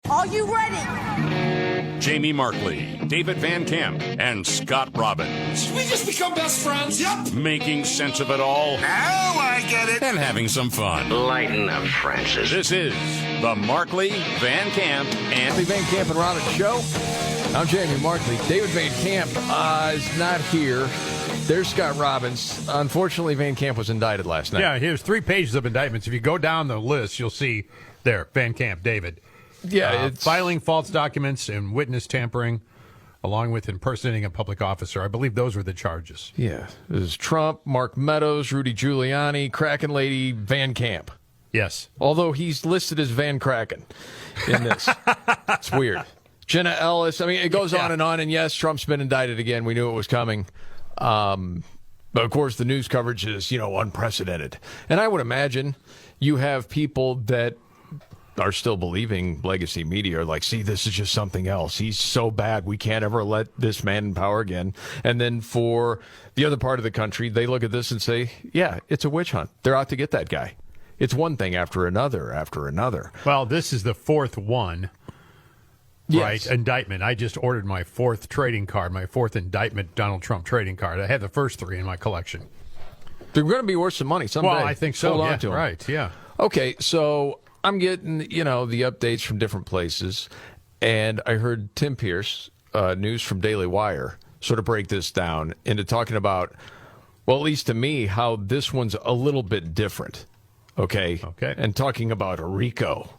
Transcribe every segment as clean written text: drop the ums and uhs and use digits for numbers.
Are you ready? Jamie Markley, David Van Camp, and Scott Robbins. We just become best friends. Yep. Making sense of it all. Now I get it. And having some fun. Lighten up, Francis. This is the Markley, Van Camp, and Van Camp and Robbins Show. I'm Jamie Markley. David Van Camp is not here. There's Scott Robbins. Unfortunately, Van Camp was indicted last night. Yeah, here's 3 pages of indictments. If you go down the list, you'll see there, Van Camp, David. Yeah, it's filing false documents and witness tampering, along with impersonating a public officer. I believe those were the charges. Yeah, it was Trump, Mark Meadows, Rudy Giuliani, Kraken Lady, Van Camp. Yes. Although he's listed as Van Kraken in this. It's weird. Jenna Ellis. I mean, it goes on, and yes, Trump's been indicted again. We knew it was coming. But, of course, the news coverage is, unprecedented. And I would imagine you have people that are still believing legacy media are like, see, this is just something else. He's so bad. We can't ever let this man in power again. And then for the other part of the country, they look at this and say, yeah, it's a witch hunt. They're out to get that guy. It's one thing after another after another. Well, this is the 4th one. Yes. Right, indictment. I just ordered my 4th trading card, my 4th indictment Donald Trump trading card. I had the first 3 in my collection. They're going to be worth some money someday. Well, I think so. Hold on Yeah, to them. right, yeah. Okay, so I'm getting, the updates from different places, and I heard Tim Pierce, news from Daily Wire, sort of break this down into talking about, well, at least to me, how this one's a little bit different. Okay. And talking about a RICO.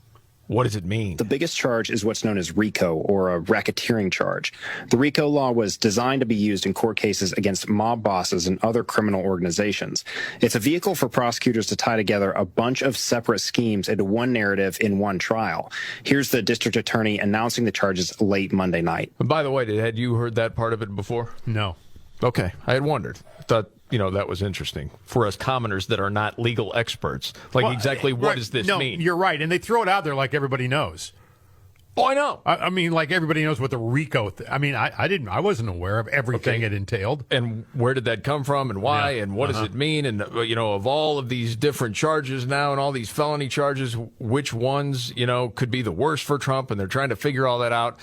What does it mean? The biggest charge is what's known as RICO, or a racketeering charge. The RICO law was designed to be used in court cases against mob bosses and other criminal organizations. It's a vehicle for prosecutors to tie together a bunch of separate schemes into one narrative in one trial. Here's the district attorney announcing the charges late Monday night. And by the way, had you heard that part of it before? No. Okay. I had wondered. I thought, that was interesting for us commoners that are not legal experts. Like, exactly what does this mean? You're right, and they throw it out there like everybody knows. Oh, I know. I mean, like everybody knows what the RICO. I wasn't aware of everything it entailed. And where did that come from, and why, and what does it mean? And of all of these different charges now, and all these felony charges, which ones could be the worst for Trump? And they're trying to figure all that out.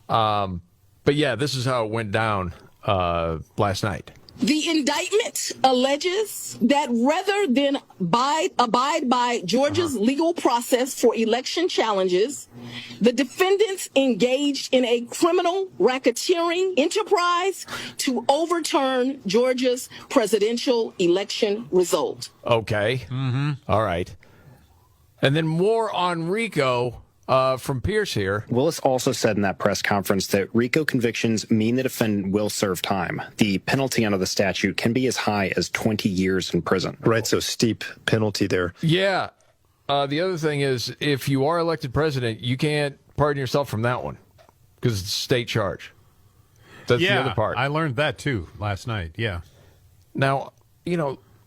But yeah, this is how it went down last night. The indictment alleges that rather than abide by Georgia's legal process for election challenges, the defendants engaged in a criminal racketeering enterprise to overturn Georgia's presidential election result. Okay. Mm-hmm. All right. And then more on RICO. From Pierce here. Willis also said in that press conference that RICO convictions mean the defendant will serve time. The penalty under the statute can be as high as 20 years in prison. Right, so steep penalty there. Yeah. The other thing is, if you are elected president, you can't pardon yourself from that one because it's a state charge. That's the other part. I learned that, too, last night, yeah. Now,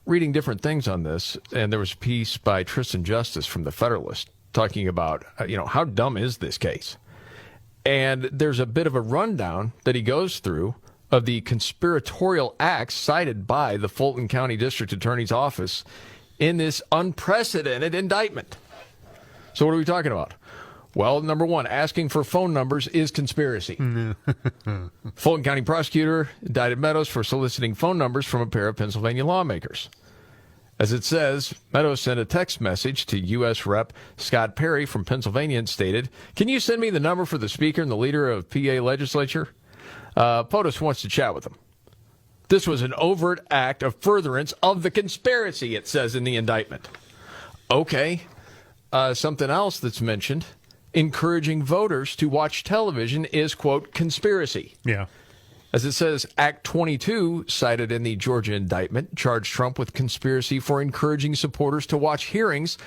reading different things on this, and there was a piece by Tristan Justice from The Federalist talking about, how dumb is this case? And there's a bit of a rundown that he goes through of the conspiratorial acts cited by the Fulton County District Attorney's Office in this unprecedented indictment. So what are we talking about? Well, number one, asking for phone numbers is conspiracy. Fulton County prosecutor indicted Meadows for soliciting phone numbers from a pair of Pennsylvania lawmakers. As it says, Meadows sent a text message to U.S. Rep. Scott Perry from Pennsylvania and stated, "Can you send me the number for the Speaker and the leader of PA legislature? POTUS wants to chat with them." This was an overt act of furtherance of the conspiracy, it says in the indictment. Okay. Something else that's mentioned, encouraging voters to watch television is, quote, conspiracy. Yeah. As it says, Act 22, cited in the Georgia indictment, charged Trump with conspiracy for encouraging supporters to watch hearings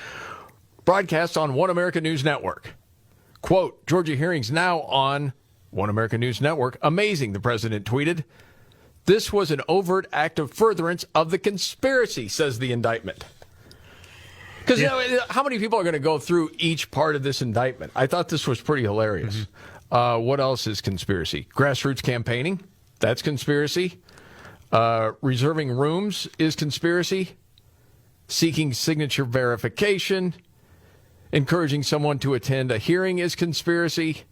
broadcast on One America News Network. Quote, Georgia hearings now on One America News Network. Amazing, the president tweeted. This was an overt act of furtherance of the conspiracy, says the indictment. Because how many people are going to go through each part of this indictment? I thought this was pretty hilarious. What else is conspiracy? Grassroots campaigning, that's conspiracy. Reserving rooms is conspiracy. Seeking signature verification. encouraging someone to attend a hearing is conspiracy.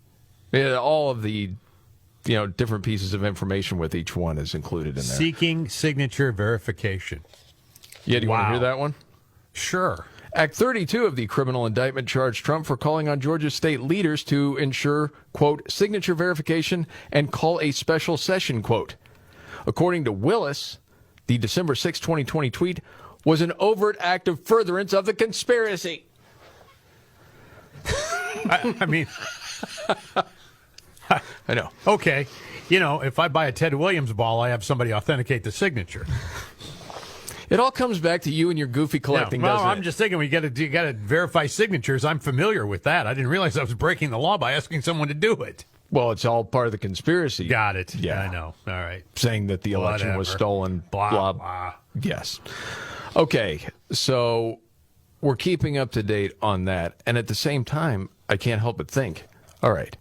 Yeah, all of the different pieces of information with each one is included in there. Seeking signature verification. Yeah, do you want to hear that one? Sure. Act 32 of the criminal indictment charged Trump for calling on Georgia state leaders to ensure, quote, signature verification and call a special session, quote. According to Willis, the December 6, 2020 tweet was an overt act of furtherance of the conspiracy. I mean, I know. Okay. If I buy a Ted Williams ball, I have somebody authenticate the signature. It all comes back to you and your goofy collecting, doesn't it? I'm just thinking you got to verify signatures. I'm familiar with that. I didn't realize I was breaking the law by asking someone to do it. Well, it's all part of the conspiracy. Got it. Yeah. I know. All right. Saying that the election was stolen. Blah, blah. Yes. Okay, so we're keeping up to date on that. And at the same time, I can't help but think, all right,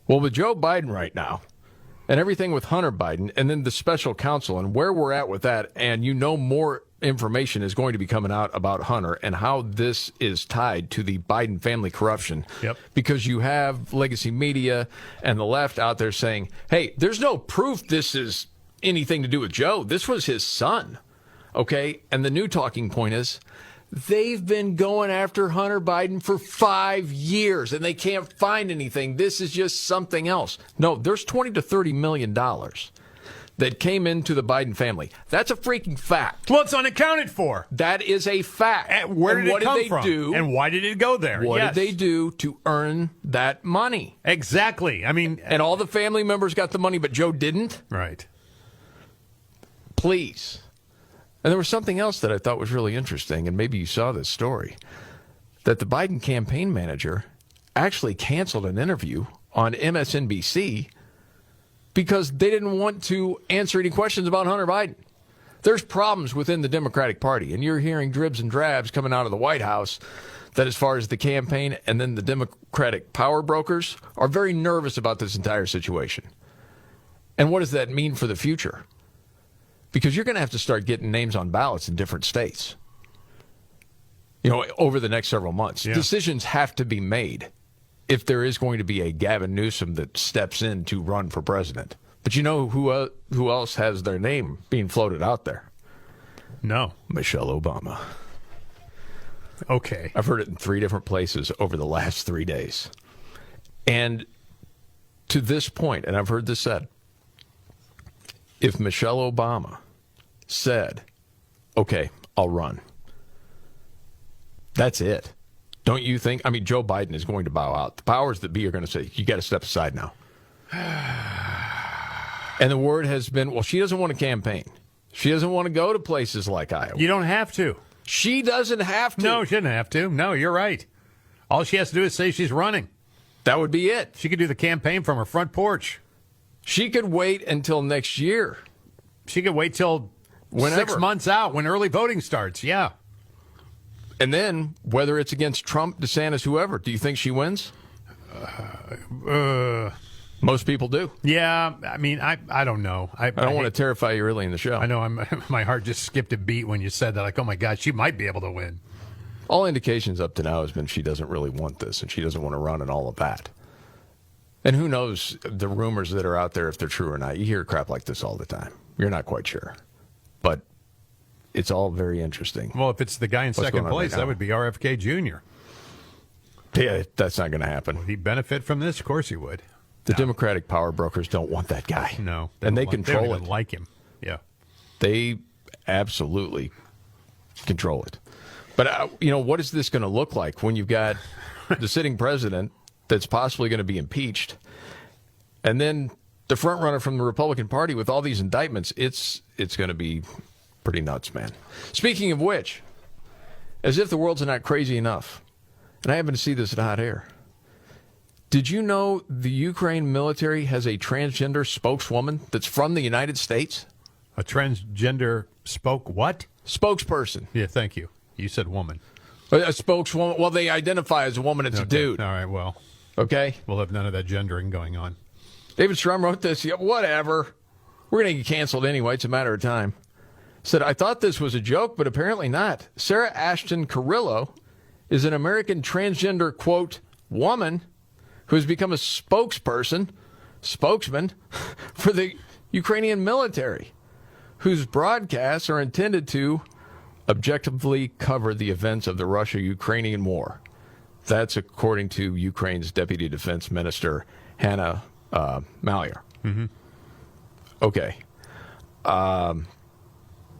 well, with Joe Biden right now, and everything with Hunter Biden, and then the special counsel, and where we're at with that, and more information is going to be coming out about Hunter and how this is tied to the Biden family corruption. Yep. Because you have legacy media and the left out there saying, hey, there's no proof this is anything to do with Joe. This was his son. Okay? And the new talking point is, they've been going after Hunter Biden for 5 years, and they can't find anything. This is just something else. No, there's $20 to $30 million that came into the Biden family. That's a freaking fact. Well, it's unaccounted for. That is a fact. And where did it come from? Do? And why did it go there? What did they do to earn that money? Exactly. I mean, and all the family members got the money, but Joe didn't? Right. Please. And there was something else that I thought was really interesting, and maybe you saw this story, that the Biden campaign manager actually canceled an interview on MSNBC because they didn't want to answer any questions about Hunter Biden. There's problems within the Democratic Party, and you're hearing dribs and drabs coming out of the White House that as far as the campaign and then the Democratic power brokers are very nervous about this entire situation. And what does that mean for the future? Because you're going to have to start getting names on ballots in different states, over the next several months. Yeah. Decisions have to be made if there is going to be a Gavin Newsom that steps in to run for president. But you know who else has their name being floated out there? No. Michelle Obama. Okay. I've heard it in 3 different places over the last 3 days. And to this point, and I've heard this said, if Michelle Obama said, okay, I'll run, that's it. Don't you think? I mean, Joe Biden is going to bow out. The powers that be are going to say, you got to step aside now. And the word has been, well, she doesn't want to campaign. She doesn't want to go to places like Iowa. You don't have to. She doesn't have to. No, she doesn't have to. No, you're right. All she has to do is say she's running. That would be it. She could do the campaign from her front porch. She could wait until next year. She could wait till whenever. 6 months out when early voting starts. Yeah. And then, whether it's against Trump, DeSantis, whoever, do you think she wins? Most people do. Yeah. I mean, I don't know. I don't want to terrify you early in the show. I know. My heart just skipped a beat when you said that. Like, oh, my God, she might be able to win. All indications up to now has been she doesn't really want this, and she doesn't want to run and all of that. And who knows the rumors that are out there, if they're true or not. You hear crap like this all the time. You're not quite sure. But it's all very interesting. Well, if it's the guy in second place, that would be RFK Jr. Yeah, that's not going to happen. Would he benefit from this? Of course he would. The Democratic power brokers don't want that guy. No. And they control it. They don't like him. Yeah. They absolutely control it. But, what is this going to look like when you've got the sitting president that's possibly going to be impeached, and then the front runner from the Republican Party with all these indictments? It's going to be pretty nuts, man. Speaking of which, as if the world's not crazy enough, and I happen to see this at Hot Air, did you know the Ukraine military has a transgender spokeswoman that's from the United States? A transgender what? Spokesperson. Yeah, thank you. You said woman. A spokeswoman. Well, they identify as a woman. It's a dude. All right, well. Okay. We'll have none of that gendering going on. David Strum wrote this. Yeah, whatever. We're going to get canceled anyway. It's a matter of time. Said, I thought this was a joke, but apparently not. Sarah Ashton Carrillo is an American transgender, quote, woman who has become a spokesman for the Ukrainian military, whose broadcasts are intended to objectively cover the events of the Russia-Ukrainian war. That's according to Ukraine's Deputy Defense Minister, Hanna Maliar. Mm-hmm. Okay.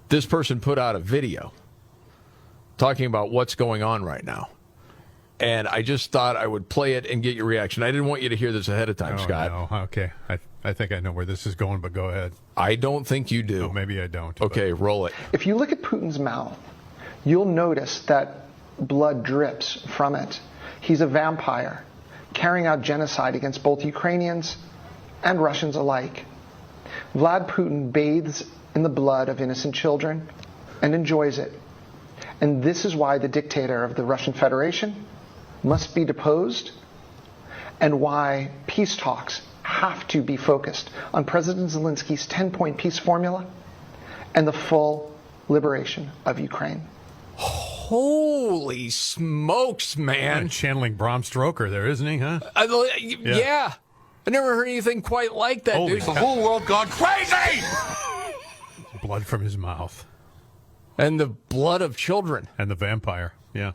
This person put out a video talking about what's going on right now. And I just thought I would play it and get your reaction. I didn't want you to hear this ahead of time, Scott. No. Okay. I think I know where this is going, but go ahead. I don't think you do. No, maybe I don't. Okay, roll it. If you look at Putin's mouth, you'll notice that blood drips from it. He's a vampire, carrying out genocide against both Ukrainians and Russians alike. Vlad Putin bathes in the blood of innocent children and enjoys it. And this is why the dictator of the Russian Federation must be deposed, and why peace talks have to be focused on President Zelensky's 10-point peace formula and the full liberation of Ukraine. Holy smokes, man. Channeling Bram Stoker there, isn't he, huh? Yeah. I never heard anything quite like that, Holy dude. cow. The whole world gone crazy! Blood from his mouth. And the blood of children. And the vampire, yeah.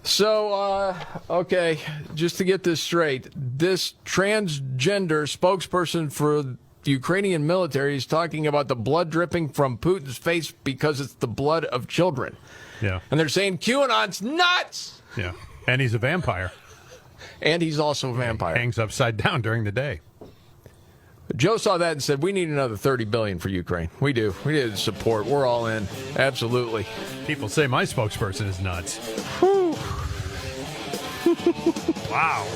So, okay, just to get this straight, this transgender spokesperson for the Ukrainian military is talking about the blood dripping from Putin's face because it's the blood of children. Yeah. And they're saying QAnon's nuts! Yeah. And he's a vampire. And he's also a vampire. Hangs upside down during the day. Joe saw that and said, we need another $30 billion for Ukraine. We do. We need support. We're all in. Absolutely. People say my spokesperson is nuts. Wow.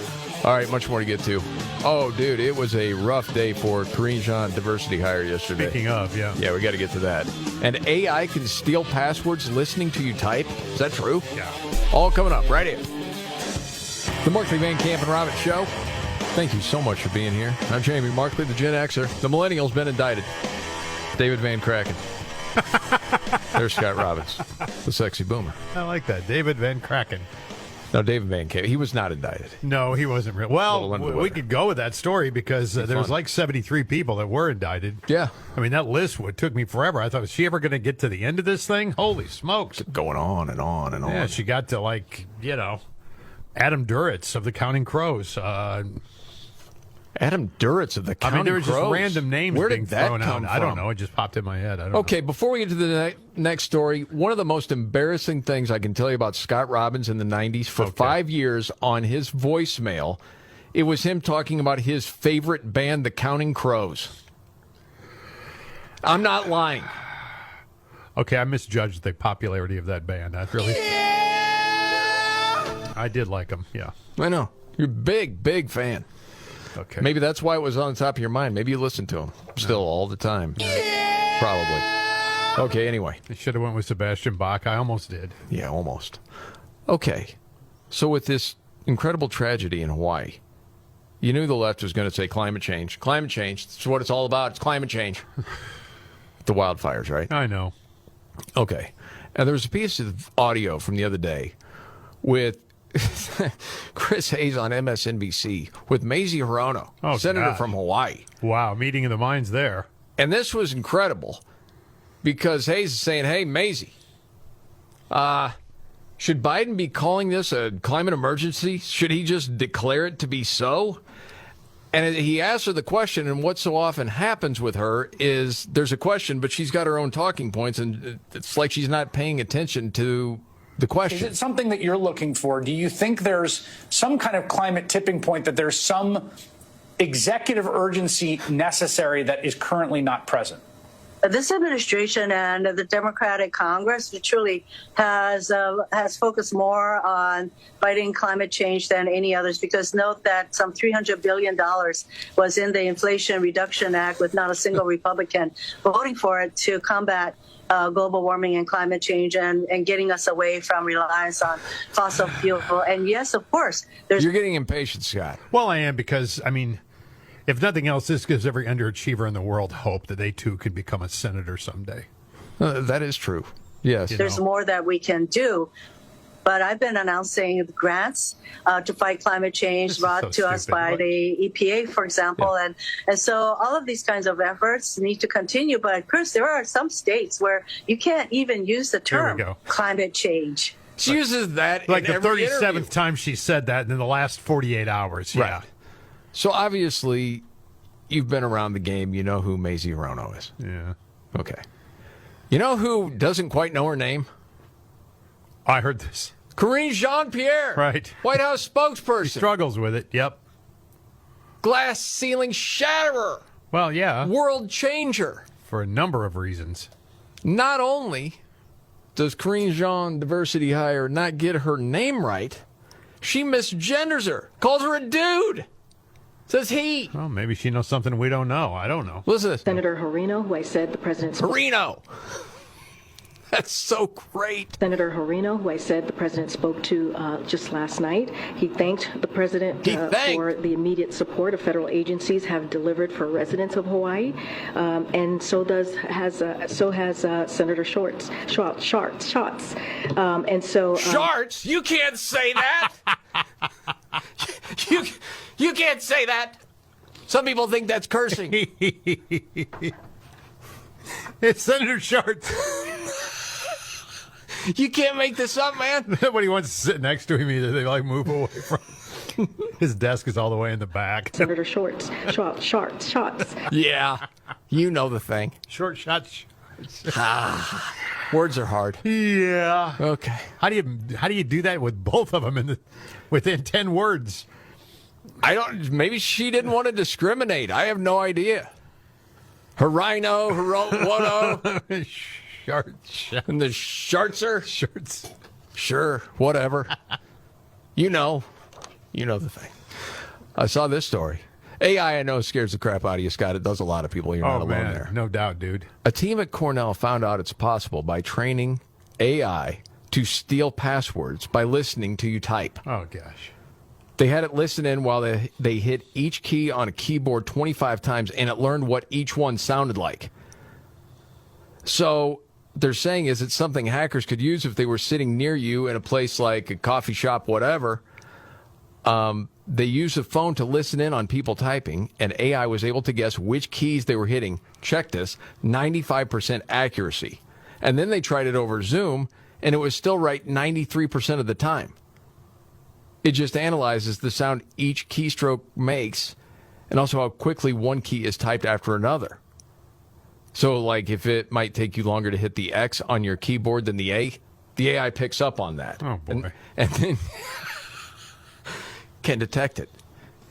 All right, much more to get to. Oh, dude, it was a rough day for Karine Jean diversity hire yesterday. Speaking of, yeah. Yeah, we got to get to that. And AI can steal passwords listening to you type. Is that true? Yeah. All coming up right here. The Markley, Van Camp, and Robbins Show. Thank you so much for being here. I'm Jamie Markley, the Gen Xer. The Millennial's been indicted. David Van Kraken. There's Scott Robbins, the sexy boomer. I like that. David Van Kraken. No, David Van Camp. He was not indicted. No, he wasn't real. Well, we could go with that story because there was like 73 people that were indicted. Yeah. I mean, that list took me forever. I thought, was she ever going to get to the end of this thing? Holy smokes. Going on and on and on. Yeah, she got to Adam Duritz of the Counting Crows. Adam Duritz of the Counting Crows. I mean, there were just random names Where being did that thrown come out. from? I don't know. It just popped in my head. I don't know. Okay, before we get to the next story, one of the most embarrassing things I can tell you about Scott Robbins in the 90s, for 5 years on his voicemail, it was him talking about his favorite band, the Counting Crows. I'm not lying. Okay, I misjudged the popularity of that band. I really... I did like them, yeah. I know. You're a big fan. Okay. Maybe that's why it was on the top of your mind. Maybe you listen to him still all the time. Probably. Okay, anyway. I should have went with Sebastian Bach. I almost did. Yeah, almost. Okay. So with this incredible tragedy in Hawaii, you knew the left was going to say climate change. Climate change. That's what it's all about. It's climate change. The wildfires, right? I know. Okay. And there was a piece of audio from the other day with Chris Hayes on MSNBC with Mazie Hirono, senator from Hawaii. Wow, meeting of the minds there. And this was incredible because Hayes is saying, hey, Mazie, should Biden be calling this a climate emergency? Should he just declare it to be so? And he asked her the question, and what so often happens with her is there's a question, but she's got her own talking points, and it's like she's not paying attention to the question. Is it something that you're looking for? Do you think there's some kind of climate tipping point, that there's some executive urgency necessary that is currently not present? This administration and the Democratic Congress truly has focused more on fighting climate change than any others, because note that some $300 billion was in the Inflation Reduction Act with not a single Republican voting for it to combat global warming and climate change and getting us away from reliance on fossil fuel. And yes, of course, You're getting impatient, Scott. Well, I am, because, I mean, if nothing else, this gives every underachiever in the world hope that they too could become a senator someday. That is true. Yes. There's more that we can do. But I've been announcing grants to fight climate change brought to us by the EPA, for example. And so all of these kinds of efforts need to continue. But, Chris, there are some states where you can't even use the term climate change. She uses that like in the every 37th interview. time she said that in the last 48 hours. Yeah. Right. So obviously, you've been around the game. You know who Mazie Hirono is. Yeah. Okay. You know who doesn't quite know her name? I heard this. Karine Jean-Pierre. Right. White House spokesperson. She struggles with it. Yep. Glass ceiling shatterer. Well, yeah. World changer. For a number of reasons. Not only does Karine Jean Diversity Hire not get her name right, she misgenders her, calls her a dude. Says he. Well, maybe she knows something we don't know. I don't know. Listen to this. Senator Hirono, who I said the president spoke. Hirono. That's so great. Senator Hirono, who I said the president spoke to just last night. He thanked the president for the immediate support of federal agencies have delivered for residents of Hawaii, and so has Senator Shorts. And so Sharts? You can't say that. You can't say that. Some people think that's cursing. It's Senator Shorts. You can't make this up, man. Nobody wants to sit next to him either. They like move away from his desk is all the way in the back. Senator Shorts. Yeah, you know the thing. Short shots. Words are hard. Yeah. Okay. How do you do that with both of them within 10 words? I don't. Maybe she didn't want to discriminate. I have no idea. Hirono. And the Shartser? Shirts. Sure, whatever. You know the thing. I saw this story. AI, I know, scares the crap out of you, Scott. It does a lot of people. You're not alone there. No doubt, dude. A team at Cornell found out it's possible by training AI to steal passwords by listening to you type. Oh, gosh. They had it listen in while they hit each key on a keyboard 25 times, and it learned what each one sounded like. So they're saying is it's something hackers could use if they were sitting near you in a place like a coffee shop, whatever. They use a phone to listen in on people typing, and AI was able to guess which keys they were hitting. Check this, 95% accuracy. And then they tried it over Zoom, and it was still right 93% of the time. It just analyzes the sound each keystroke makes, and also how quickly one key is typed after another. So, like, if it might take you longer to hit the X on your keyboard than the A, the AI picks up on that. Oh, boy. And then can detect it.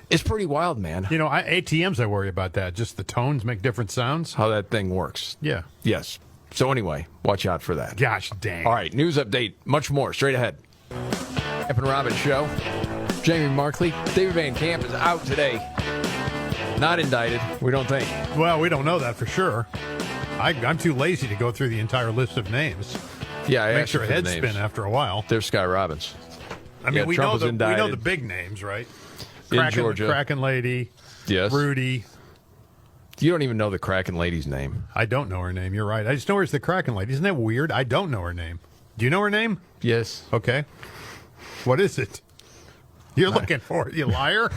It's pretty wild, man. You know, ATMs, I worry about that. Just the tones make different sounds. How that thing works. Yeah. Yes. So, anyway, watch out for that. Gosh dang. All right, news update. Much more straight ahead. Camp and Robbins Show. Jamie Markley. David Van Camp is out today. Not indicted, we don't think. Well, we don't know that for sure. I'm too lazy to go through the entire list of names. Yeah, I makes your head spin after a while. There's Scott Robbins. I mean, we Trump know the big names, right? In Georgia. Kraken Lady. Yes. Rudy. You don't even know the Kraken Lady's name. I don't know her name. You're right. I just know her as the Kraken Lady. Isn't that weird? I don't know her name. Do you know her name? Yes. Okay. What is it? You're looking for it, you liar.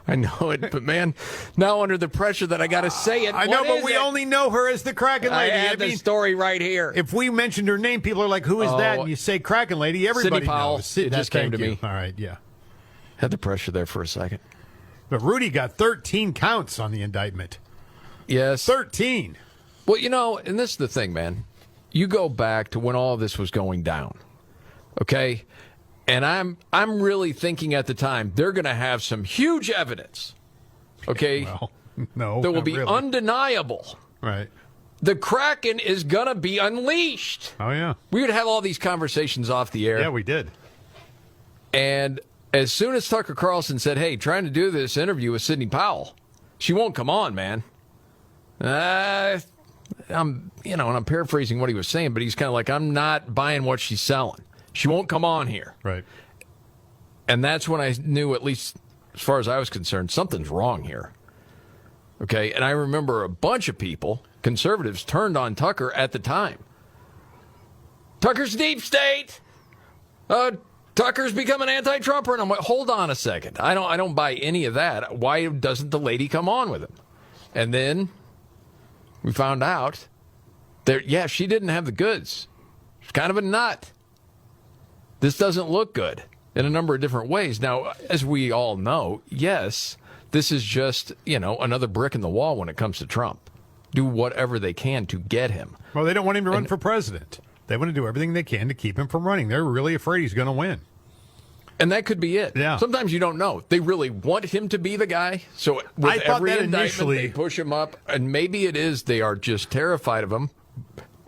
I know it, but man, now under the pressure that I got to say it. I know, but we only know her as the Kraken Lady. I have the story right here. If we mentioned her name, people are like, "Who is that?" And you say Kraken Lady, everybody Sidney Powell. knows. It just came to me. All right, yeah. Had the pressure there for a second. But Rudy got 13 counts on the indictment. Yes. 13. Well, you know, and this is the thing, man. You go back to when all this was going down, okay? And I'm really thinking at the time they're going to have some huge evidence, okay? Well, no, that will be really. undeniable. Right. The Kraken is going to be unleashed. Oh, yeah. We would have all these conversations off the air. Yeah, we did. And as soon as Tucker Carlson said, hey, trying to do this interview with Sidney Powell, she won't come on, man. I'm paraphrasing what he was saying, but he's kind of like, I'm not buying what she's selling. She won't come on here. Right. And that's when I knew, at least as far as I was concerned, something's wrong here. Okay, and I remember a bunch of people, conservatives, turned on Tucker at the time. Tucker's deep state. Tucker's become an anti-Trumper. And I'm like, hold on a second. I don't buy any of that. Why doesn't the lady come on with him? And then we found out that, yeah, she didn't have the goods. She's kind of a nut. This doesn't look good in a number of different ways. Now, as we all know, yes, this is just, another brick in the wall when it comes to Trump. Do whatever they can to get him. Well, they don't want him to run for president. They want to do everything they can to keep him from running. They're really afraid he's going to win. And that could be it. Yeah. Sometimes you don't know. They really want him to be the guy. So with every indictment, they push him up. And maybe it is they are just terrified of him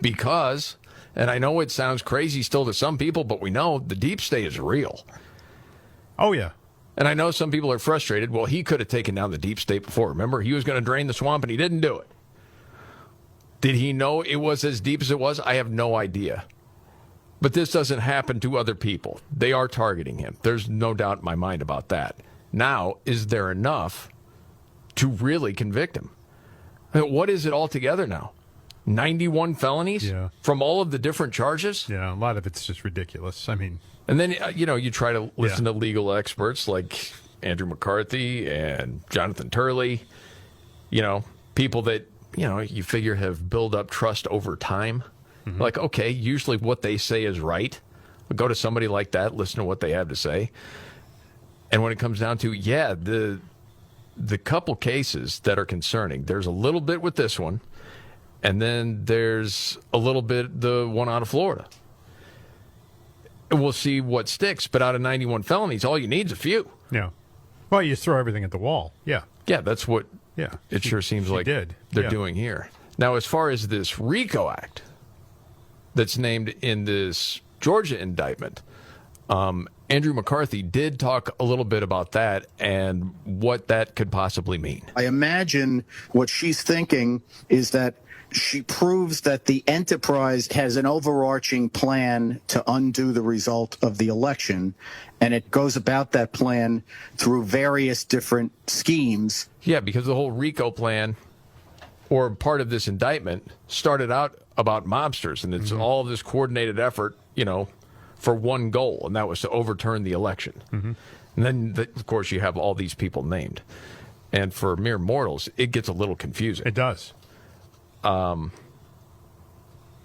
because, and I know it sounds crazy still to some people, but we know the deep state is real. Oh, yeah. And I know some people are frustrated. Well, he could have taken down the deep state before. Remember, he was going to drain the swamp, and he didn't do it. Did he know it was as deep as it was? I have no idea. But this doesn't happen to other people. They are targeting him. There's no doubt in my mind about that. Now, is there enough to really convict him? I mean, what is it altogether now? 91 felonies from all of the different charges? Yeah, a lot of it's just ridiculous. I mean... And then, you try to listen to legal experts like Andrew McCarthy and Jonathan Turley, people that, you figure have built up trust over time. Mm-hmm. Like, okay, usually what they say is right. But go to somebody like that, listen to what they have to say. And when it comes down to, the couple cases that are concerning, there's a little bit with this one, and then there's a little bit the one out of Florida. We'll see what sticks, but out of 91 felonies, all you need is a few. Yeah. Well, you just throw everything at the wall. Yeah. Yeah, that's what it sure seems like they're doing here. Now, as far as this RICO Act that's named in this Georgia indictment, Andrew McCarthy did talk a little bit about that and what that could possibly mean. I imagine what she's thinking is that she proves that the enterprise has an overarching plan to undo the result of the election, and it goes about that plan through various different schemes. Yeah, because the whole RICO plan, or part of this indictment, started out about mobsters, and it's all this coordinated effort, for one goal, and that was to overturn the election. Mm-hmm. And then, of course, you have all these people named. And for mere mortals, it gets a little confusing. It does.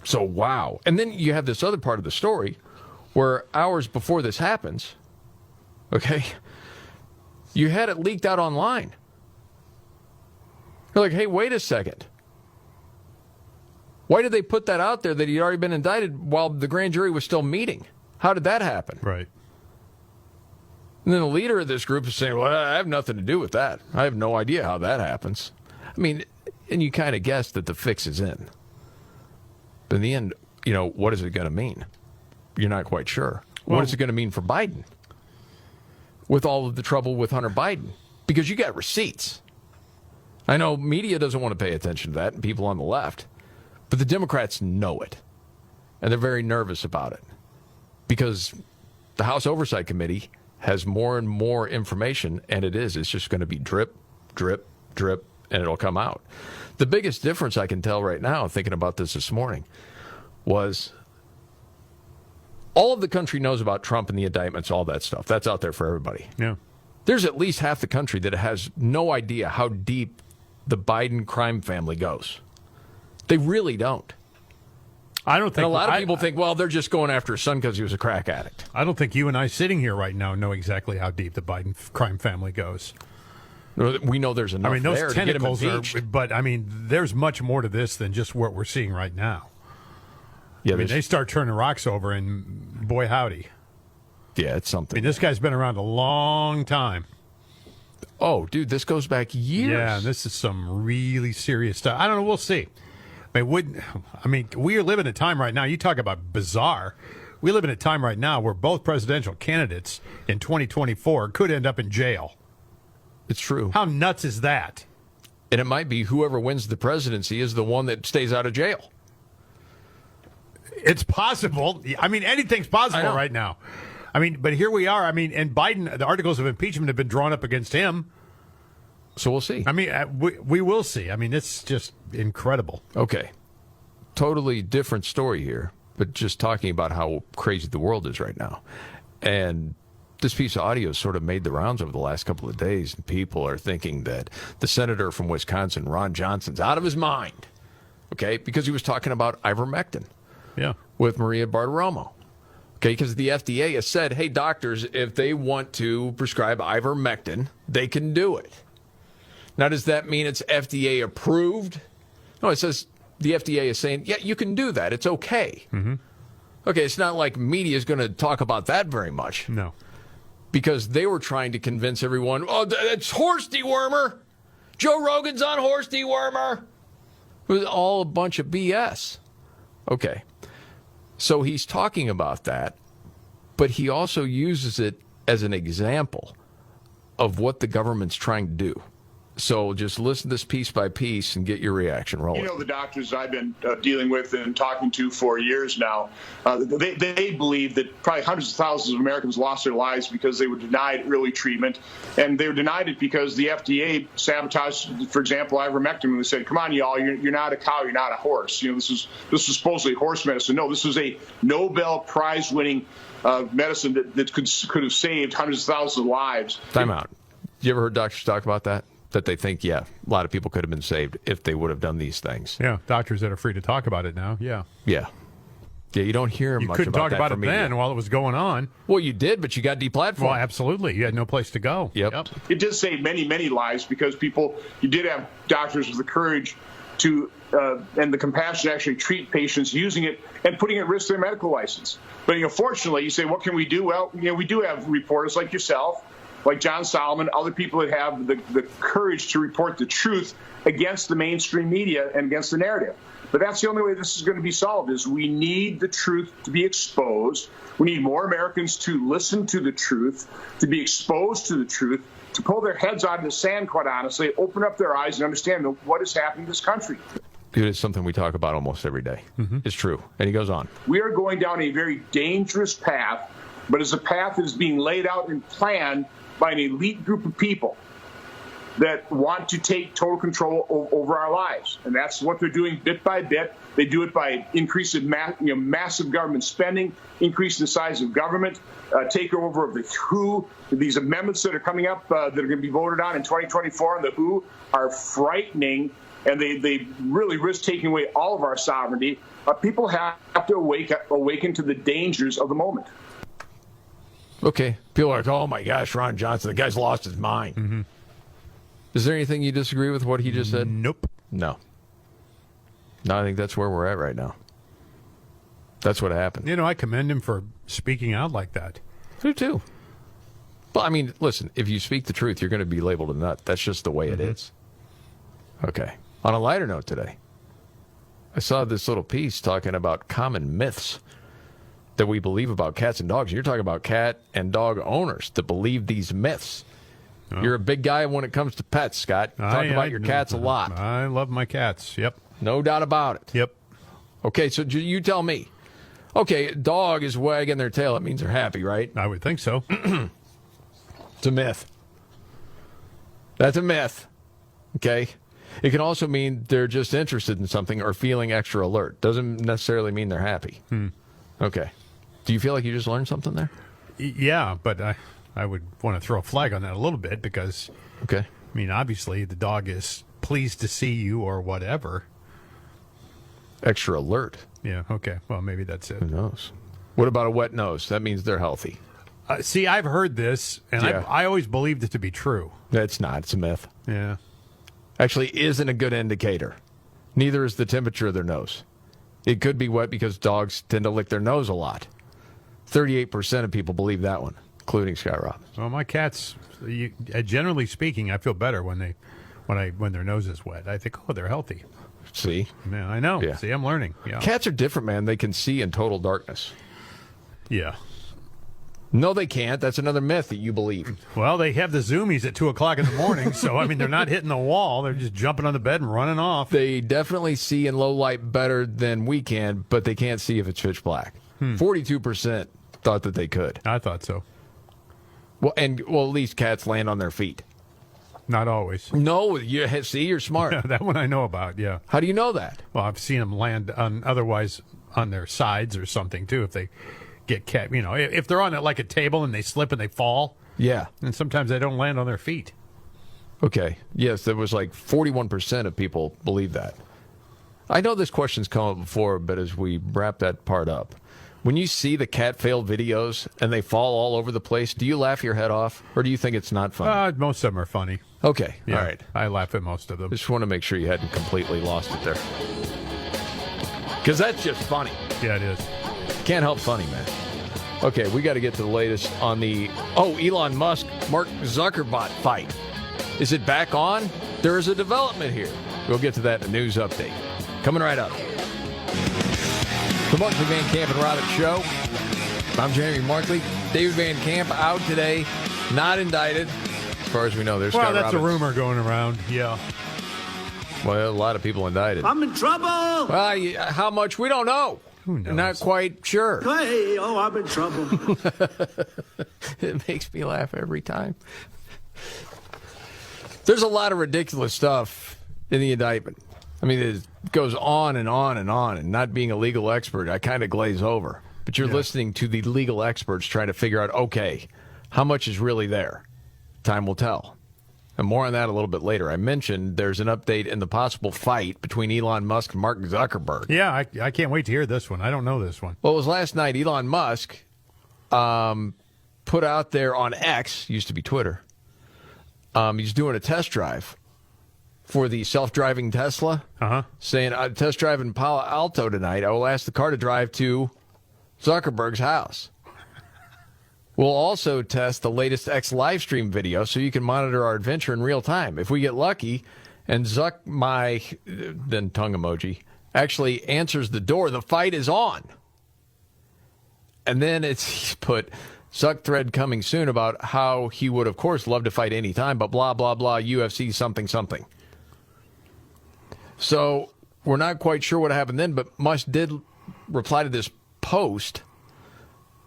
So, wow. And then you have this other part of the story where hours before this happens, you had it leaked out online. You're like, hey, wait a second. Why did they put that out there that he'd already been indicted while the grand jury was still meeting? How did that happen? Right. And then the leader of this group is saying, well, I have nothing to do with that. I have no idea how that happens. I mean, and you kind of guess that the fix is in. But in the end, what is it going to mean? You're not quite sure. Well, what is it going to mean for Biden? With all of the trouble with Hunter Biden? Because you got receipts. I know media doesn't want to pay attention to that, and people on the left. But the Democrats know it. And they're very nervous about it. Because the House Oversight Committee has more and more information, and it's just going to be drip, drip, drip, and it'll come out. The biggest difference I can tell right now, thinking about this morning, was all of the country knows about Trump and the indictments, all that stuff. That's out there for everybody. Yeah. There's at least half the country that has no idea how deep the Biden crime family goes. They really don't. I don't think. And a lot of people think, well, they're just going after his son because he was a crack addict. I don't think you and I sitting here right now know exactly how deep the Biden crime family goes. We know there's enough. I mean, those there tentacles to get him impeached. but I mean, there's much more to this than just what we're seeing right now. Yeah, I mean, they start turning rocks over, and boy, howdy. Yeah, it's something. I mean, this guy's been around a long time. Oh, dude, this goes back years. Yeah, this is some really serious stuff. I don't know. We'll see. I mean, we are living in a time right now. You talk about bizarre. We live in a time right now where both presidential candidates in 2024 could end up in jail. It's true. How nuts is that? And it might be whoever wins the presidency is the one that stays out of jail. It's possible. I mean, anything's possible right now. I mean, but here we are. I mean, and Biden, the articles of impeachment have been drawn up against him. So we'll see. I mean, we will see. I mean, it's just incredible. Okay. Totally different story here. but just talking about how crazy the world is right now. And this piece of audio sort of made the rounds over the last couple of days, and people are thinking that the senator from Wisconsin, Ron Johnson's out of his mind, okay, because he was talking about ivermectin with Maria Bartiromo. Okay, because the FDA has said, hey, doctors, if they want to prescribe ivermectin, they can do it. Now, does that mean it's FDA approved? No, it says the FDA is saying, yeah, you can do that. It's okay. Mm-hmm. Okay, it's not like media is going to talk about that very much. No. Because they were trying to convince everyone, oh, it's horse dewormer. Joe Rogan's on horse dewormer. It was all a bunch of BS. Okay. So he's talking about that, but he also uses it as an example of what the government's trying to do. So just listen to this piece by piece and get your reaction rolling. You know, the doctors I've been dealing with and talking to for years now, they believe that probably hundreds of thousands of Americans lost their lives because they were denied early treatment. And they were denied it because the FDA sabotaged, for example, ivermectin, when they said, come on, y'all, you're not a cow, you're not a horse. You know, this is supposedly horse medicine. No, this is a Nobel Prize-winning medicine that could have saved hundreds of thousands of lives. Time out. You ever heard doctors talk about that? That they think, yeah, a lot of people could have been saved if they would have done these things. Yeah, doctors that are free to talk about it now, Yeah, you don't hear much about that. You couldn't talk about it then while it was going on. Well, you did, but you got deplatformed. Well, absolutely. You had no place to go. Yep. It did save many, many lives because you did have doctors with the courage to and the compassion to actually treat patients using it and putting at risk their medical license. But fortunately, you say, what can we do? Well, we do have reporters like yourself, like John Solomon, other people that have the courage to report the truth against the mainstream media and against the narrative. But that's the only way this is going to be solved, is we need the truth to be exposed. We need more Americans to listen to the truth, to be exposed to the truth, to pull their heads out of the sand, quite honestly, open up their eyes and understand what is happening in this country. It is something we talk about almost every day. Mm-hmm. It's true. And he goes on. We are going down a very dangerous path, but it's a path that is being laid out and planned by an elite group of people that want to take total control over our lives. And that's what they're doing bit by bit. They do it by increasing massive government spending, increasing the size of government, takeover of the WHO. These amendments that are coming up that are going to be voted on in 2024 on the WHO are frightening, and they really risk taking away all of our sovereignty. People have to awaken to the dangers of the moment. Okay. People are like, oh, my gosh, Ron Johnson, the guy's lost his mind. Mm-hmm. Is there anything you disagree with what he just said? Nope. No, I think that's where we're at right now. That's what happened. I commend him for speaking out like that. I do, too. Well, I mean, listen, if you speak the truth, you're going to be labeled a nut. That's just the way it is. Okay. On a lighter note today, I saw this little piece talking about common myths that we believe about cats and dogs. You're talking about cat and dog owners that believe these myths. Oh. You're a big guy when it comes to pets, Scott. You talk about your cats a lot. I love my cats. Yep. No doubt about it. Yep. Okay, so you tell me. Okay, a dog is wagging their tail. It means they're happy, right? I would think so. It's a myth. That's a myth. Okay? It can also mean they're just interested in something or feeling extra alert. Doesn't necessarily mean they're happy. Okay. Do you feel like you just learned something there? Yeah, but I would want to throw a flag on that a little bit because, I mean, obviously the dog is pleased to see you or whatever. Extra alert. Yeah, okay. Well, maybe that's it. Who knows? What about a wet nose? That means they're healthy. See, I've heard this, and I always believed it to be true. It's not. It's a myth. Yeah. Actually isn't a good indicator. Neither is the temperature of their nose. It could be wet because dogs tend to lick their nose a lot. 38% of people believe that one, including Scott Robbins. Well, my cats, generally speaking, I feel better when their nose is wet. I think, oh, they're healthy. See? Yeah, I know. Yeah. See, I'm learning. Yeah. Cats are different, man. They can see in total darkness. Yeah. No, they can't. That's another myth that you believe. Well, they have the zoomies at 2 o'clock in the morning, so, I mean, they're not hitting the wall. They're just jumping on the bed and running off. They definitely see in low light better than we can, but they can't see if it's pitch black. 42% thought that they could. I thought so. Well, at least cats land on their feet. Not always. No, you're smart. Yeah, that one I know about, yeah. How do you know that? Well, I've seen them land on otherwise on their sides or something too. If they get cat, if they're on like a table and they slip and they fall. Yeah, and sometimes they don't land on their feet. Okay. Yes, there was like 41% of people believe that. I know this question's come up before, but as we wrap that part up, when you see the cat fail videos and they fall all over the place, do you laugh your head off, or do you think it's not funny? Most of them are funny. Okay. Yeah, all right. I laugh at most of them. Just want to make sure you hadn't completely lost it there. Because that's just funny. Yeah, it is. Can't help funny, man. Okay, we got to get to the latest on the Elon Musk, Mark Zuckerberg fight. Is it back on? There is a development here. We'll get to that in the news update. Coming right up. The Markley, Van Camp, and Robbins Show. I'm Jeremy Markley. David Van Camp out today, not indicted. As far as we know, there's Scott that's Robbins. a rumor going around, yeah. Well, a lot of people indicted. I'm in trouble! Well, how much? We don't know. Who knows? Not quite sure. Hey, I'm in trouble. It makes me laugh every time. There's a lot of ridiculous stuff in the indictment. I mean, it goes on and on and on, and not being a legal expert, I kind of glaze over. But you're listening to the legal experts trying to figure out, okay, how much is really there? Time will tell. And more on that a little bit later. I mentioned there's an update in the possible fight between Elon Musk and Mark Zuckerberg. Yeah, I can't wait to hear this one. I don't know this one. Well, it was last night. Elon Musk put out there on X, used to be Twitter, he's doing a test drive for the self-driving Tesla, saying, I'm test driving Palo Alto tonight. I will ask the car to drive to Zuckerberg's house. We'll also test the latest X live stream video so you can monitor our adventure in real time. If we get lucky and then tongue emoji, actually answers the door, the fight is on. And then he's put Zuck thread coming soon about how he would, of course, love to fight any time, but blah, blah, blah, UFC something, something. So we're not quite sure what happened then, but Musk did reply to this post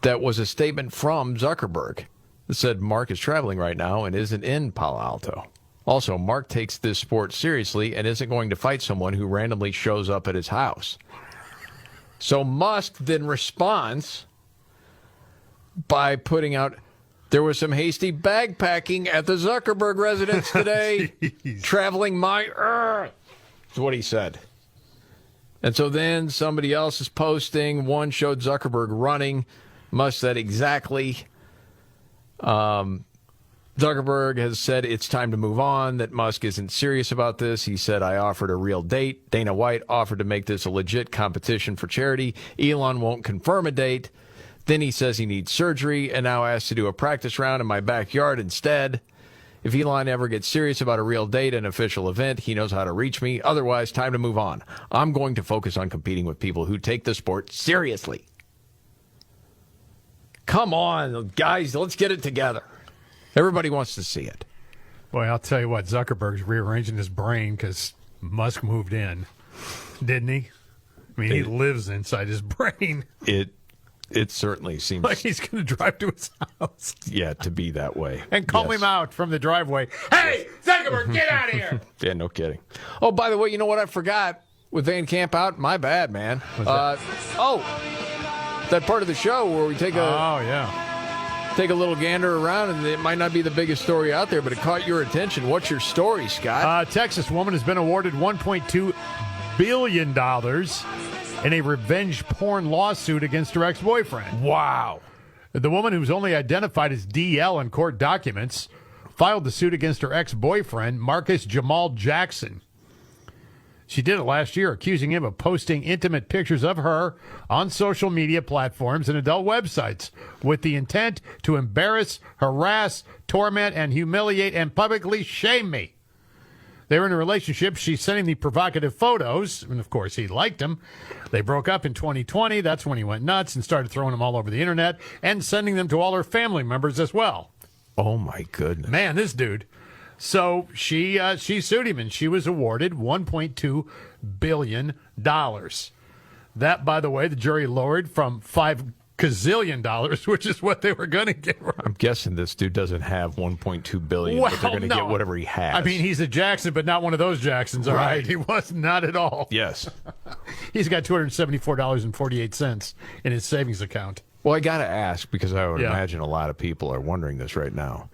that was a statement from Zuckerberg that said Mark is traveling right now and isn't in Palo Alto. Also, Mark takes this sport seriously and isn't going to fight someone who randomly shows up at his house. So Musk then responds by putting out, there was some hasty bag packing at the Zuckerberg residence today. Traveling my earth. That's what he said. And so then somebody else is posting. One showed Zuckerberg running. Musk said exactly. Zuckerberg has said it's time to move on, that Musk isn't serious about this. He said, I offered a real date. Dana White offered to make this a legit competition for charity. Elon won't confirm a date. Then he says he needs surgery and now asks to do a practice round in my backyard instead. If Elon ever gets serious about a real date, an official event, he knows how to reach me. Otherwise, time to move on. I'm going to focus on competing with people who take the sport seriously. Come on, guys, let's get it together. Everybody wants to see it. Boy, I'll tell you what, Zuckerberg's rearranging his brain because Musk moved in, didn't he? I mean, he lives inside his brain. It certainly seems like he's going to drive to his house. Yeah, to be that way. And call him out from the driveway. Hey, Zuckerberg, get out of here. Yeah, no kidding. Oh, by the way, you know what I forgot with Van Camp out? My bad, man. That part of the show where we take a little gander around, and it might not be the biggest story out there, but it caught your attention. What's your story, Scott? Texas woman has been awarded $1.2 billion in a revenge porn lawsuit against her ex-boyfriend. Wow. The woman, who's only identified as DL in court documents, filed the suit against her ex-boyfriend, Marcus Jamal Jackson. She did it last year, accusing him of posting intimate pictures of her on social media platforms and adult websites with the intent to embarrass, harass, torment, and humiliate and publicly shame me. They were in a relationship. She's sending the provocative photos, and of course he liked them. They broke up in 2020. That's when he went nuts and started throwing them all over the internet and sending them to all her family members as well. Oh, my goodness. Man, this dude. So she sued him, and she was awarded $1.2 billion. That, by the way, the jury lowered from $5 gazillion, which is what they were going to get. I'm guessing this dude doesn't have $1.2 billion, but they're going to get whatever he has. I mean, he's a Jackson, but not one of those Jacksons, all right? He was not at all. Yes. He's got $274.48 in his savings account. Well, I got to ask, because I would imagine a lot of people are wondering this right now.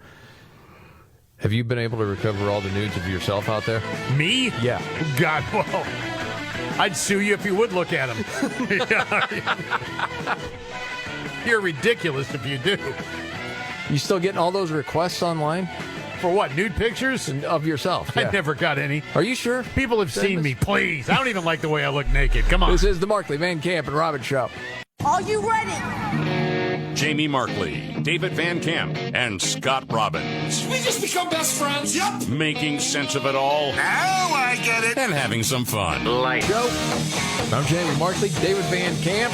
Have you been able to recover all the nudes of yourself out there? Me? Yeah. God, well, I'd sue you if you would look at them. You're ridiculous if you do. You still getting all those requests online? For what, nude pictures? Of yourself. Yeah. I never got any. Are you sure? People have seen me, please. I don't even like the way I look naked. Come on. This is the Markley, Van Camp, and Robbins Show. Are you ready? Jamie Markley, David Van Camp, and Scott Robbins. We just become best friends. Yep. Making sense of it all. Now I get it. And having some fun. Light. Go. I'm Jamie Markley, David Van Camp.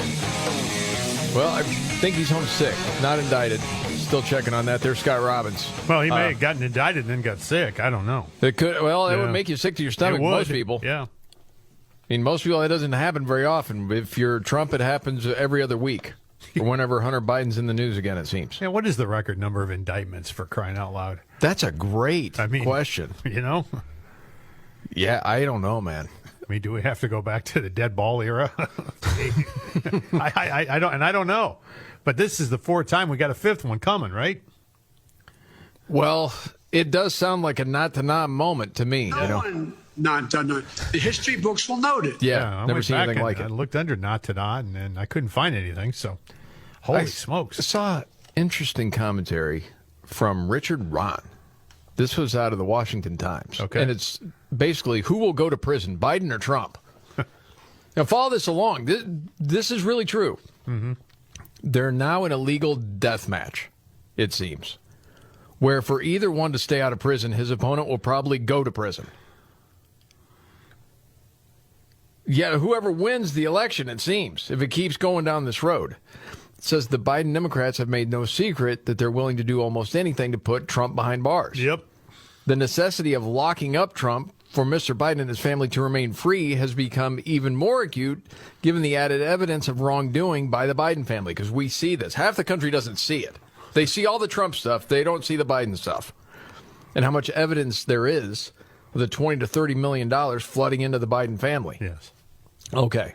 Well, I think he's home sick, not indicted. Still checking on that. There's Scott Robbins. Well, he may have gotten indicted and then got sick. I don't know. It could. Well, it would make you sick to your stomach. Most people. Yeah. I mean, most people, it doesn't happen very often. If you're Trump, it happens every other week. Or whenever Hunter Biden's in the news again, it seems. Yeah, what is the record number of indictments, for crying out loud? That's a great question. You know? Yeah, I don't know, man. I mean, do we have to go back to the dead ball era? I don't know. But this is the fourth time. We got a fifth one coming, right? Well, it does sound like a not-to-not moment to me. Not done. The history books will note it. Yeah, never seen anything like it. I looked under not to not, and I couldn't find anything. So, holy smokes! I saw interesting commentary from Richard Rahn. This was out of the Washington Times. Okay, and it's basically who will go to prison, Biden or Trump. Now, follow this along. This is really true. Mm-hmm. They're now in a legal death match, it seems, where for either one to stay out of prison, his opponent will probably go to prison. Yeah, whoever wins the election, it seems, if it keeps going down this road. It says the Biden Democrats have made no secret that they're willing to do almost anything to put Trump behind bars. Yep. The necessity of locking up Trump for Mr. Biden and his family to remain free has become even more acute given the added evidence of wrongdoing by the Biden family, because we see this. Half the country doesn't see it. They see all the Trump stuff. They don't see the Biden stuff. And how much evidence there is of the $20 to $30 million flooding into the Biden family. Yes. Okay.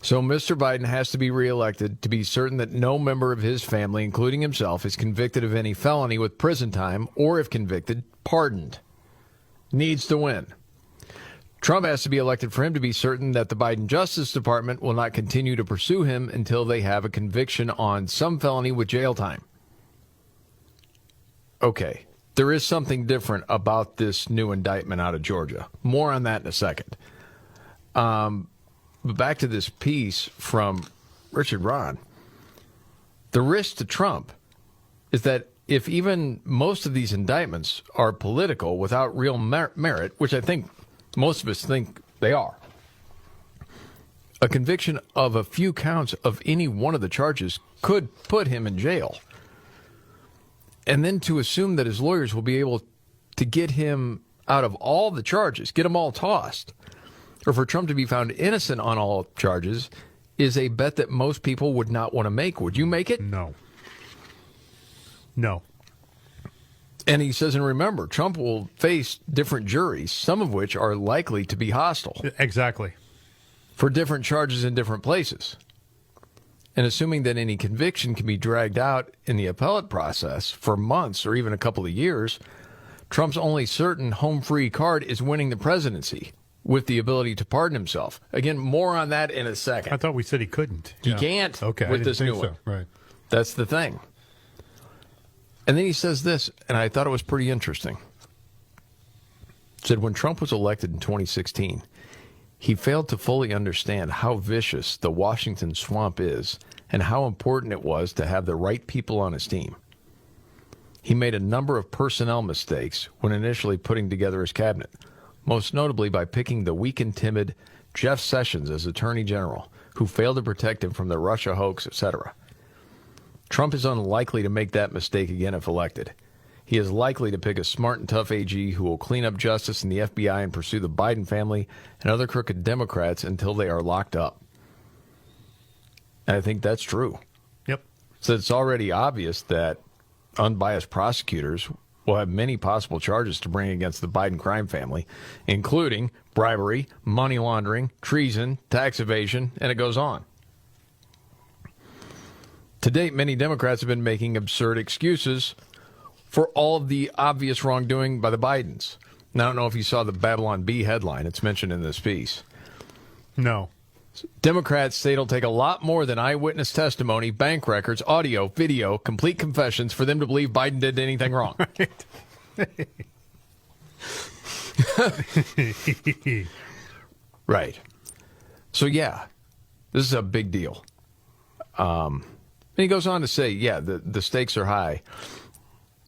So Mr. Biden has to be reelected to be certain that no member of his family, including himself, is convicted of any felony with prison time, or if convicted, pardoned. Needs to win. Trump has to be elected for him to be certain that the Biden Justice Department will not continue to pursue him until they have a conviction on some felony with jail time. Okay. There is something different about this new indictment out of Georgia. More on that in a second. But back to this piece from Richard Rahn. The risk to Trump is that if even most of these indictments are political without real merit, which I think most of us think they are, a conviction of a few counts of any one of the charges could put him in jail. And then to assume that his lawyers will be able to get him out of all the charges, get them all tossed, or for Trump to be found innocent on all charges, is a bet that most people would not want to make. Would you make it? No. No. And he says, and remember, Trump will face different juries, some of which are likely to be hostile. Exactly. For different charges in different places. And assuming that any conviction can be dragged out in the appellate process for months or even a couple of years, Trump's only certain home free card is winning the presidency with the ability to pardon himself. Again, more on that in a second. I thought we said he couldn't. He can't with this new one. Right. That's the thing. And then he says this, and I thought it was pretty interesting. He said, when Trump was elected in 2016, he failed to fully understand how vicious the Washington swamp is and how important it was to have the right people on his team. He made a number of personnel mistakes when initially putting together his cabinet, most notably by picking the weak and timid Jeff Sessions as Attorney General, who failed to protect him from the Russia hoax, etc. Trump is unlikely to make that mistake again if elected. He is likely to pick a smart and tough AG who will clean up justice in the FBI and pursue the Biden family and other crooked Democrats until they are locked up. And I think that's true. Yep. So it's already obvious that unbiased prosecutors will have many possible charges to bring against the Biden crime family, including bribery, money laundering, treason, tax evasion, and it goes on. To date, many Democrats have been making absurd excuses for all of the obvious wrongdoing by the Bidens. Now, I don't know if you saw the Babylon Bee headline. It's mentioned in this piece. No. Democrats say it'll take a lot more than eyewitness testimony, bank records, audio, video, complete confessions for them to believe Biden did anything wrong. Right. So, yeah, this is a big deal. And he goes on to say, yeah, the stakes are high.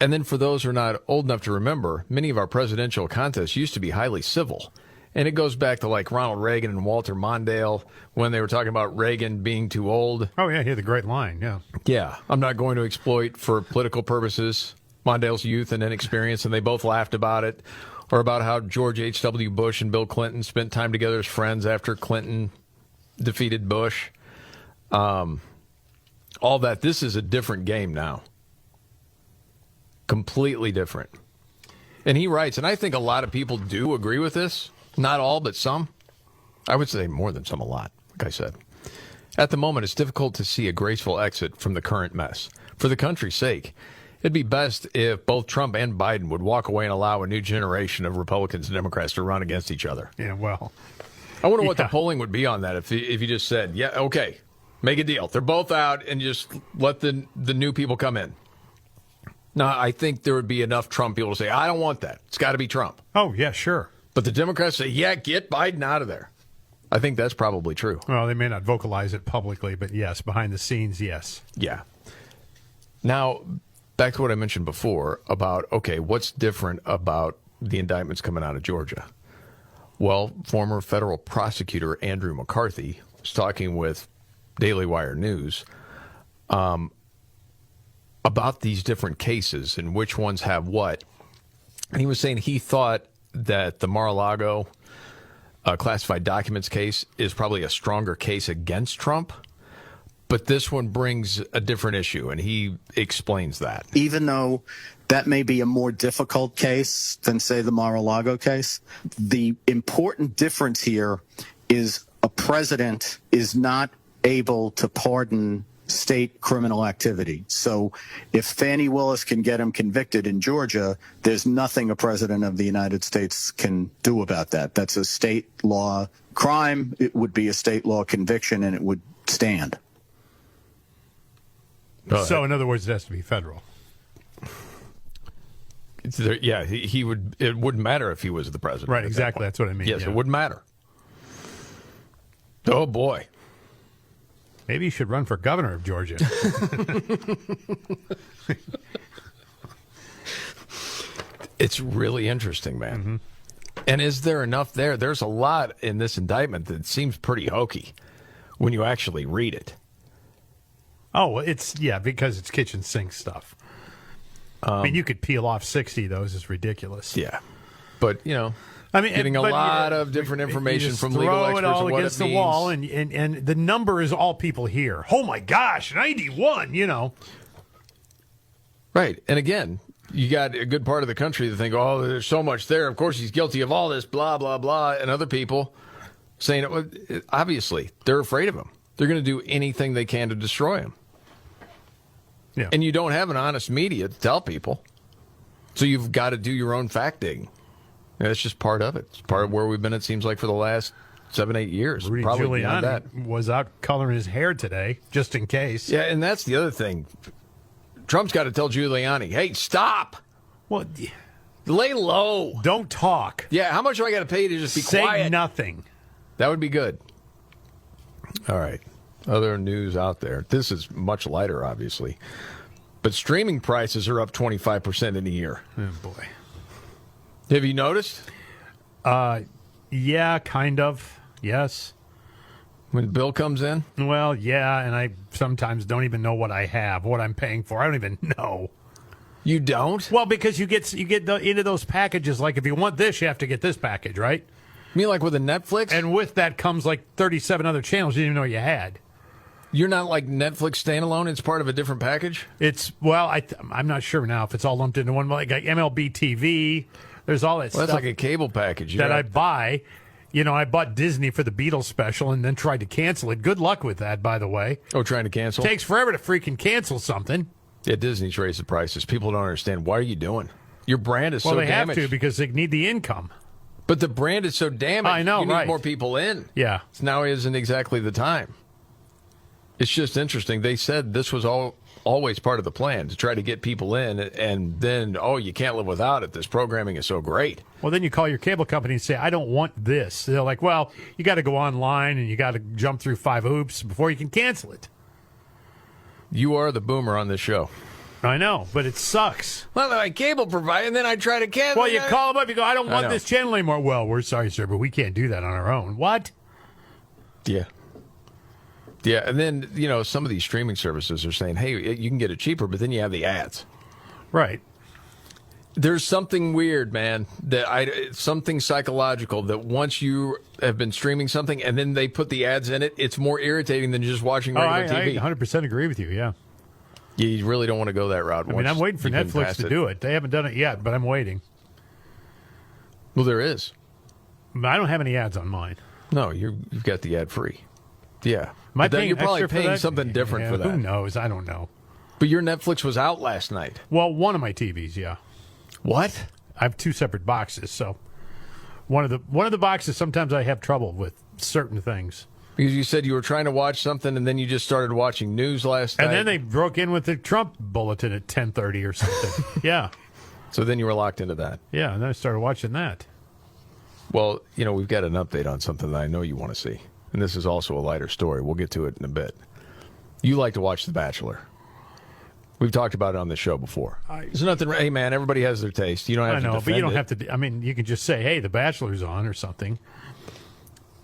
And then for those who are not old enough to remember, many of our presidential contests used to be highly civil. And it goes back to like Ronald Reagan and Walter Mondale when they were talking about Reagan being too old. Oh, yeah, he had the great line, yeah. Yeah, I'm not going to exploit for political purposes Mondale's youth and inexperience, and they both laughed about it. Or about how George H.W. Bush and Bill Clinton spent time together as friends after Clinton defeated Bush. All that. This is a different game now. Completely different. And he writes, and I think a lot of people do agree with this. Not all, but some. I would say more than some, a lot, like I said. At the moment, it's difficult to see a graceful exit from the current mess. For the country's sake, it'd be best if both Trump and Biden would walk away and allow a new generation of Republicans and Democrats to run against each other. Yeah, well. I wonder what the polling would be on that if you just said, yeah, okay, make a deal. They're both out and just let the new people come in. Now, I think there would be enough Trump people to say, I don't want that. It's got to be Trump. Oh, yeah, sure. But the Democrats say, yeah, get Biden out of there. I think that's probably true. Well, they may not vocalize it publicly, but yes, behind the scenes, yes. Yeah. Now, back to what I mentioned before about, okay, what's different about the indictments coming out of Georgia? Well, former federal prosecutor Andrew McCarthy was talking with Daily Wire News about these different cases and which ones have what. And he was saying he thought that the Mar-a-Lago classified documents case is probably a stronger case against Trump. But this one brings a different issue, and he explains that. Even though that may be a more difficult case than, say, the Mar-a-Lago case, the important difference here is a president is not able to pardon state criminal activity. So if Fani Willis can get him convicted in Georgia, there's nothing a president of the United States can do about that. That's a state law crime. It would be a state law conviction, and it would stand. So, in other words, it has to be federal. Yeah, he would. It wouldn't matter if he was the president. Right, exactly. That's what I mean. Yes, yeah. It wouldn't matter. Oh, boy. Maybe you should run for governor of Georgia. It's really interesting, man. Mm-hmm. And is there enough there? There's a lot in this indictment that seems pretty hokey when you actually read it. Oh, because it's kitchen sink stuff. I mean, you could peel off 60 of those. It's ridiculous. Yeah. But, getting a lot of different information from legal experts. Throw it all what against it the wall, and the number is all people hear. Oh, my gosh, 91, Right. And again, you got a good part of the country that think, oh, there's so much there. Of course, he's guilty of all this, blah, blah, blah. And other people saying, obviously, they're afraid of him. They're going to do anything they can to destroy him. Yeah. And you don't have an honest media to tell people. So you've got to do your own fact digging. That's just part of it. It's part of where we've been, it seems like, for the last 7-8 years. Rudy Probably beyond that. Giuliani was out coloring his hair today, just in case. Yeah, and that's the other thing. Trump's got to tell Giuliani, hey, stop. Well, lay low. Don't talk. Yeah, how much do I got to pay you to just be quiet? Say nothing. That would be good. All right. Other news out there. This is much lighter, obviously. But streaming prices are up 25% in a year. Oh, boy. Have you noticed? Yeah, kind of. Yes. When the bill comes in? Well, yeah, and I sometimes don't even know what I have, what I'm paying for. I don't even know. You don't? Well, because you get into those packages, like if you want this, you have to get this package, right? You mean like with a Netflix? And with that comes like 37 other channels you didn't even know you had. You're not like Netflix standalone? It's part of a different package? I'm not sure now if it's all lumped into one. Like MLB TV, there's all that stuff. That's like a cable package. That I buy. I bought Disney for the Beatles special and then tried to cancel it. Good luck with that, by the way. Oh, trying to cancel? Takes forever to freaking cancel something. Yeah, Disney's raised the prices. People don't understand. Why are you doing? Your brand is so damaged. Well, they have to because they need the income. But the brand is so damaged. I know, you need more people in. Yeah. So now isn't exactly the time. It's just interesting. They said this was always part of the plan, to try to get people in, and then, you can't live without it. This programming is so great. Well, then you call your cable company and say, I don't want this. They're like, well, you got to go online and you got to jump through 5 hoops before you can cancel it. You are the boomer on this show. I know, but it sucks. Well, my cable provider, and then I try to cancel. Well, you call them up, you go, I don't want this channel anymore. Well, we're sorry, sir, but we can't do that on our own. What? Yeah. Yeah, and then, some of these streaming services are saying, hey, you can get it cheaper, but then you have the ads. Right. There's something weird, man, something psychological that once you have been streaming something and then they put the ads in it, it's more irritating than just watching regular TV. I 100% agree with you, yeah. You really don't want to go that route. I'm waiting for Netflix to do it. They haven't done it yet, but I'm waiting. Well, there is. I don't have any ads on mine. No, you've got the ad free. Yeah. You're probably paying something different for that. Who knows? I don't know. But your Netflix was out last night. Well, one of my TVs, yeah. What? I have 2 separate boxes, so one of the boxes, sometimes I have trouble with certain things. Because you said you were trying to watch something, and then you just started watching news last night. And then they broke in with the Trump bulletin at 10:30 or something. Yeah. So then you were locked into that. Yeah, and then I started watching that. Well, we've got an update on something that I know you want to see. And this is also a lighter story. We'll get to it in a bit. You like to watch The Bachelor. We've talked about it on the show before. There's nothing. Hey, man, everybody has their taste. You don't have to defend but you don't it. have to. I mean, you can just say, "Hey, The Bachelor's on" or something.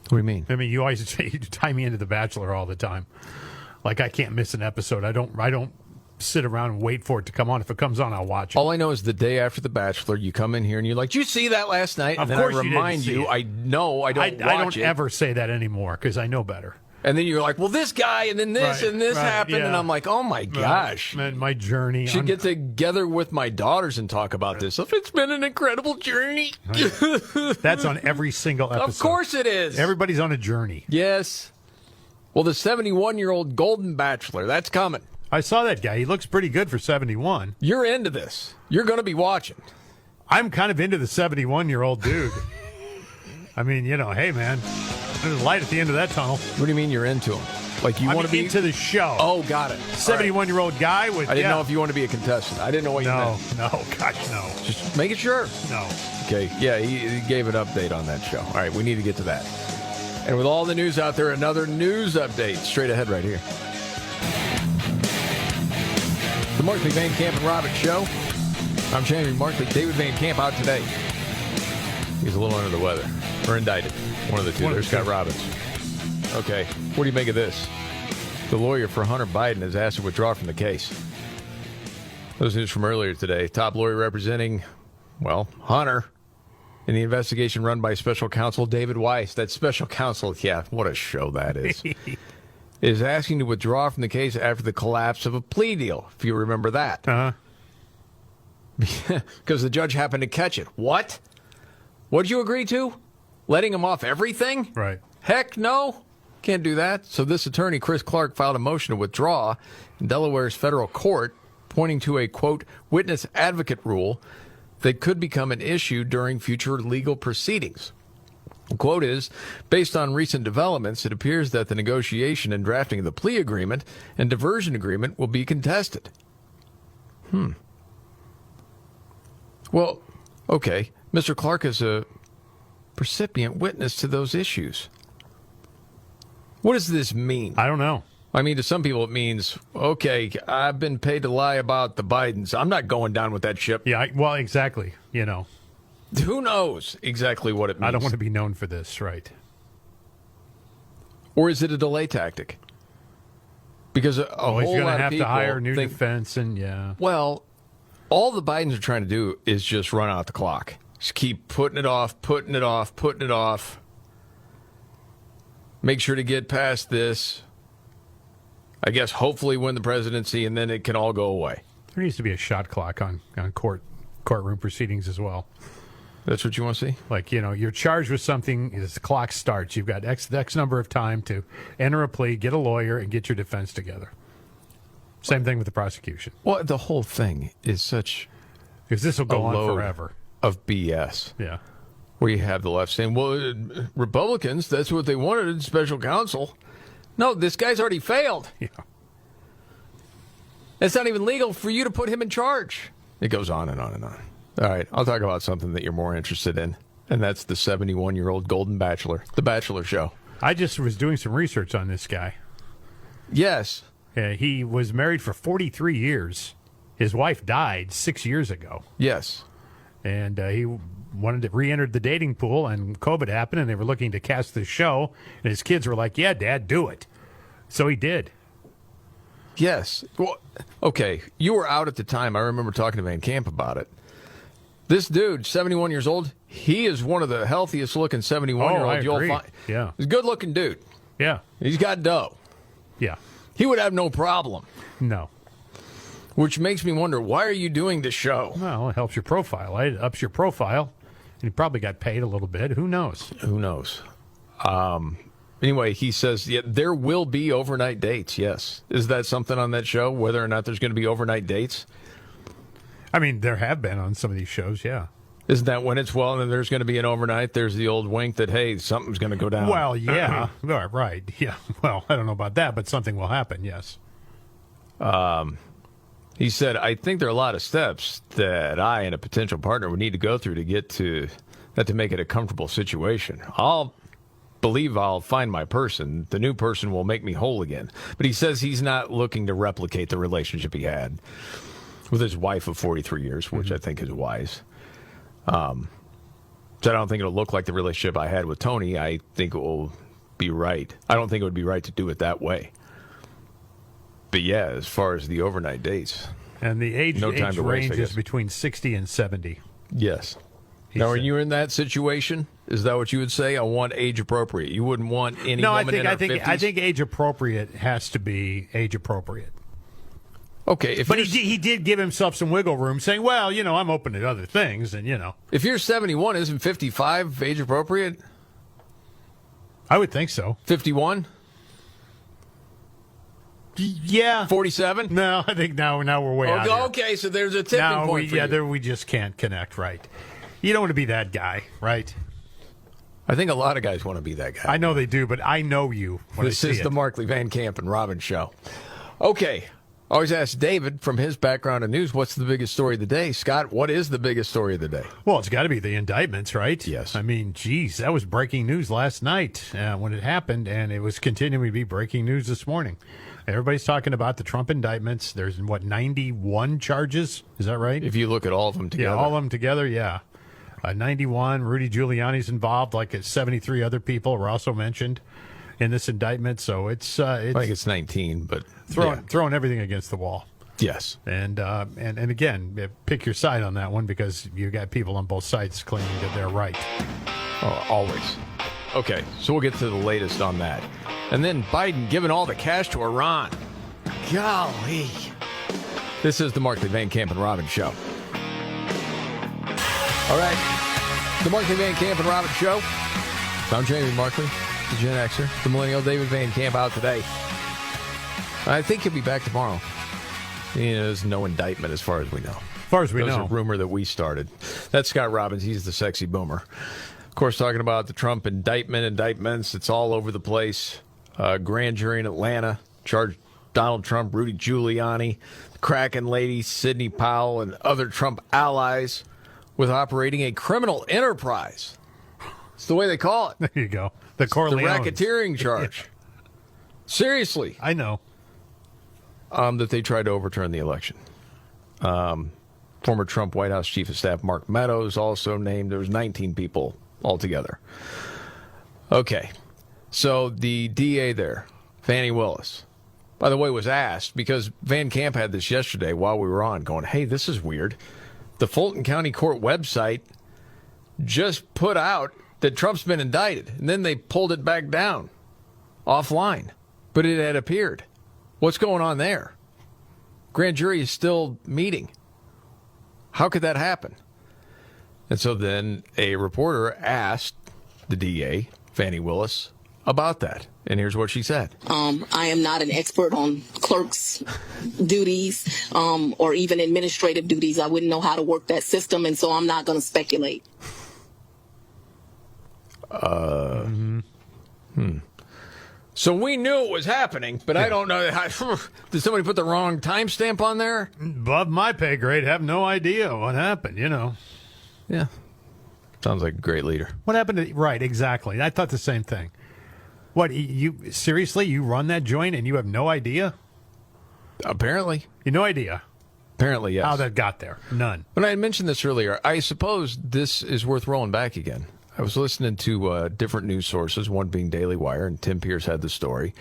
What do you mean? I mean, you always say you tie me into The Bachelor all the time. Like I can't miss an episode. I don't sit around and wait for it to come on. If it comes on, I'll watch it. All I know is the day after The Bachelor, you come in here and you're like, "Did you see that last night?" Of and course, then I remind you. I know I don't. I don't ever say that anymore because I know better. And then you're like, well, this guy, and then this, and this happened. Yeah. And I'm like, oh, my gosh. Man, my journey. Should get together with my daughters and talk about this. It's been an incredible journey. That's on every single episode. Of course it is. Everybody's on a journey. Yes. Well, the 71-year-old Golden Bachelor, that's coming. I saw that guy. He looks pretty good for 71. You're into this. You're going to be watching. I'm kind of into the 71-year-old dude. I mean, hey, man. There's a light at the end of that tunnel. What do you mean you're into him? Like you want to be into the show? Oh, got it. 71-year-old guy with. I didn't know if you want to be a contestant. I didn't know what you meant. No, gosh, no. Just making sure. No. Okay, yeah, he gave an update on that show. All right, we need to get to that. And with all the news out there, another news update straight ahead right here. The Markley, Van Camp, and Roberts Show. I'm Jamie Markley. David Van Camp out today. He's a little under the weather. Or indicted. One of the two. There's Scott Robbins. Okay. What do you make of this? The lawyer for Hunter Biden has asked to withdraw from the case. Those news from earlier today. Top lawyer representing, Hunter in the investigation run by special counsel David Weiss. That special counsel, what a show that is. Is asking to withdraw from the case after the collapse of a plea deal, if you remember that. Uh-huh. Because the judge happened to catch it. What? What'd you agree to? Letting him off everything? Right. Heck no. Can't do that. So this attorney, Chris Clark, filed a motion to withdraw in Delaware's federal court, pointing to a, quote, witness advocate rule that could become an issue during future legal proceedings. The quote is, based on recent developments, it appears that the negotiation and drafting of the plea agreement and diversion agreement will be contested. Well, okay. Mr. Clark is a recipient witness to those issues. What does this mean? I don't know. I mean, to some people it means, okay, I've been paid to lie about the Bidens. I'm not going down with that ship. Yeah, well, exactly. Who knows exactly what it means? I don't want to be known for this, right? Or is it a delay tactic? Because a whole he's going lot to of have people to hire new think, defense, and Well, all the Bidens are trying to do is just run out the clock. Just keep putting it off. Make sure to get past this. I guess hopefully win the presidency, and then it can all go away. There needs to be a shot clock on courtroom proceedings as well. That's what you want to see? Like, you're charged with something, as the clock starts, you've got X number of time to enter a plea, get a lawyer, and get your defense together. Same thing with the prosecution. Well, the whole thing is such... Because this will go on forever. Of BS. Yeah. Where you have the left saying, well, Republicans, that's what they wanted in special counsel. No, this guy's already failed. Yeah. It's not even legal for you to put him in charge. It goes on and on and on. All right, I'll talk about something that you're more interested in, and that's the 71-year-old Golden Bachelor, The Bachelor Show. I just was doing some research on this guy. Yes. He was married for 43 years. His wife died 6 years ago. Yes. And he wanted to re-enter the dating pool, and COVID happened, and they were looking to cast this show, and his kids were like, yeah, Dad, do it. So he did. Yes. Well, okay, you were out at the time. I remember talking to Van Camp about it. This dude, 71 years old, he is one of the healthiest-looking 71-year-olds you'll find. Yeah. He's a good-looking dude. Yeah. He's got dough. Yeah. He would have no problem. No. Which makes me wonder, why are you doing this show? Well, it helps your profile. It ups your profile. And he probably got paid a little bit. Who knows? Who knows? Anyway, he says, yeah, there will be overnight dates, yes. Is that something on that show, whether or not there's going to be overnight dates? I mean, there have been on some of these shows, yeah. Isn't that when it's, well, and there's going to be an overnight, there's the old wink that, hey, something's going to go down. Well, yeah. Right. Yeah. Well, I don't know about that, but something will happen, yes. He said, I think there are a lot of steps that I and a potential partner would need to go through to get to that to make it a comfortable situation. I'll believe I'll find my person. The new person will make me whole again. But he says he's not looking to replicate the relationship he had with his wife of 43 years, which I think is wise. So I don't think it'll look like the relationship I had with Tony. I think it will be right. I don't think it would be right to do it that way. But yeah, as far as the overnight dates. And the age range is between 60 and 70. Yes. Now, are you in that situation? Is that what you would say? I want age appropriate. You wouldn't want any woman in her 50s? I think age appropriate has to be age appropriate. Okay. But he did give himself some wiggle room, saying, well, I'm open to other things, and, If you're 71, isn't 55 age appropriate? I would think so. 51? Yeah. 47? No, I think now we're way out here. Okay, so there's a tipping point for you. There we just can't connect, right? You don't want to be that guy, right? I think a lot of guys want to be that guy. I know they do, but I know you when This I see is it. the Markley, Van Camp, and Robbins show. Okay. Always ask David, from his background in news, what's the biggest story of the day? Scott, what is the biggest story of the day? Well, it's got to be the indictments, right? Yes. I mean, geez, that was breaking news last night when it happened, and it was continuing to be breaking news this morning. Everybody's talking about the Trump indictments. There's, 91 charges? Is that right? If you look at all of them together. Yeah, all of them together, yeah. 91. Rudy Giuliani's involved, like 73 other people were also mentioned in this indictment. So it's I think it's 19, but throwing everything against the wall. Yes. And again, pick your side on that one, because you got people on both sides claiming that they're right. Oh, always. Okay, so we'll get to the latest on that. And then Biden giving all the cash to Iran. Golly. This is the Markley, Van Camp, and Robbins show. All right, the Markley, Van Camp, and Robbins show. I'm Jamie Markley, the Gen Xer, the Millennial. David Van Camp out today. I think he'll be back tomorrow. There's no indictment as far as we know. As far as we know. That was a rumor that we started. That's Scott Robbins. He's the sexy boomer. Of course, talking about the Trump indictments. It's all over the place. Grand jury in Atlanta charged Donald Trump, Rudy Giuliani, the Kraken lady, Sidney Powell, and other Trump allies with operating a criminal enterprise. It's the way they call it. There you go. The Corleone. The racketeering charge. Seriously. I know. That they tried to overturn the election. Former Trump White House Chief of Staff Mark Meadows also named. There was 19 people altogether. Okay. So the DA there, Fani Willis, by the way, was asked, because Van Camp had this yesterday while we were on, going, hey, this is weird. The Fulton County Court website just put out that Trump's been indicted, and then they pulled it back down offline. But it had appeared. What's going on there? Grand jury is still meeting. How could that happen? And so then a reporter asked the DA, Fani Willis, about that. And here's what she said. I am not an expert on clerks' duties or even administrative duties. I wouldn't know how to work that system, and so I'm not going to speculate. So we knew it was happening, but I don't know. Did somebody put the wrong timestamp on there? Above my pay grade, have no idea what happened, Yeah. Sounds like a great leader. What happened right, exactly. I thought the same thing. What, you seriously, you run that joint and you have no idea? Apparently. You no idea? Apparently, yes. How that got there? None. When I had mentioned this earlier, I suppose this is worth rolling back again. I was listening to different news sources, one being Daily Wire, and Tim Pierce had the story,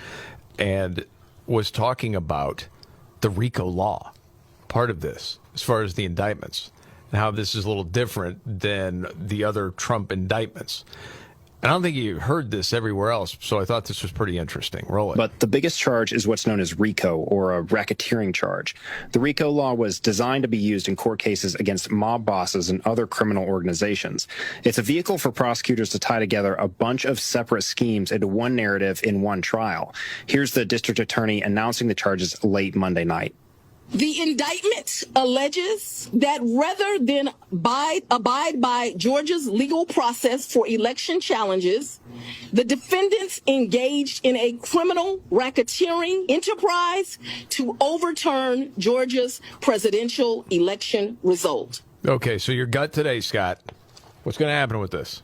and was talking about the RICO law, part of this, as far as the indictments, and how this is a little different than the other Trump indictments. And I don't think you heard this everywhere else, so I thought this was pretty interesting. Roll it. But the biggest charge is what's known as RICO, or a racketeering charge. The RICO law was designed to be used in court cases against mob bosses and other criminal organizations. It's a vehicle for prosecutors to tie together a bunch of separate schemes into one narrative in one trial. Here's the district attorney announcing the charges late Monday night. The indictment alleges that rather than abide by Georgia's legal process for election challenges, the defendants engaged in a criminal racketeering enterprise to overturn Georgia's presidential election result. Okay, so your gut today, Scott. What's going to happen with this?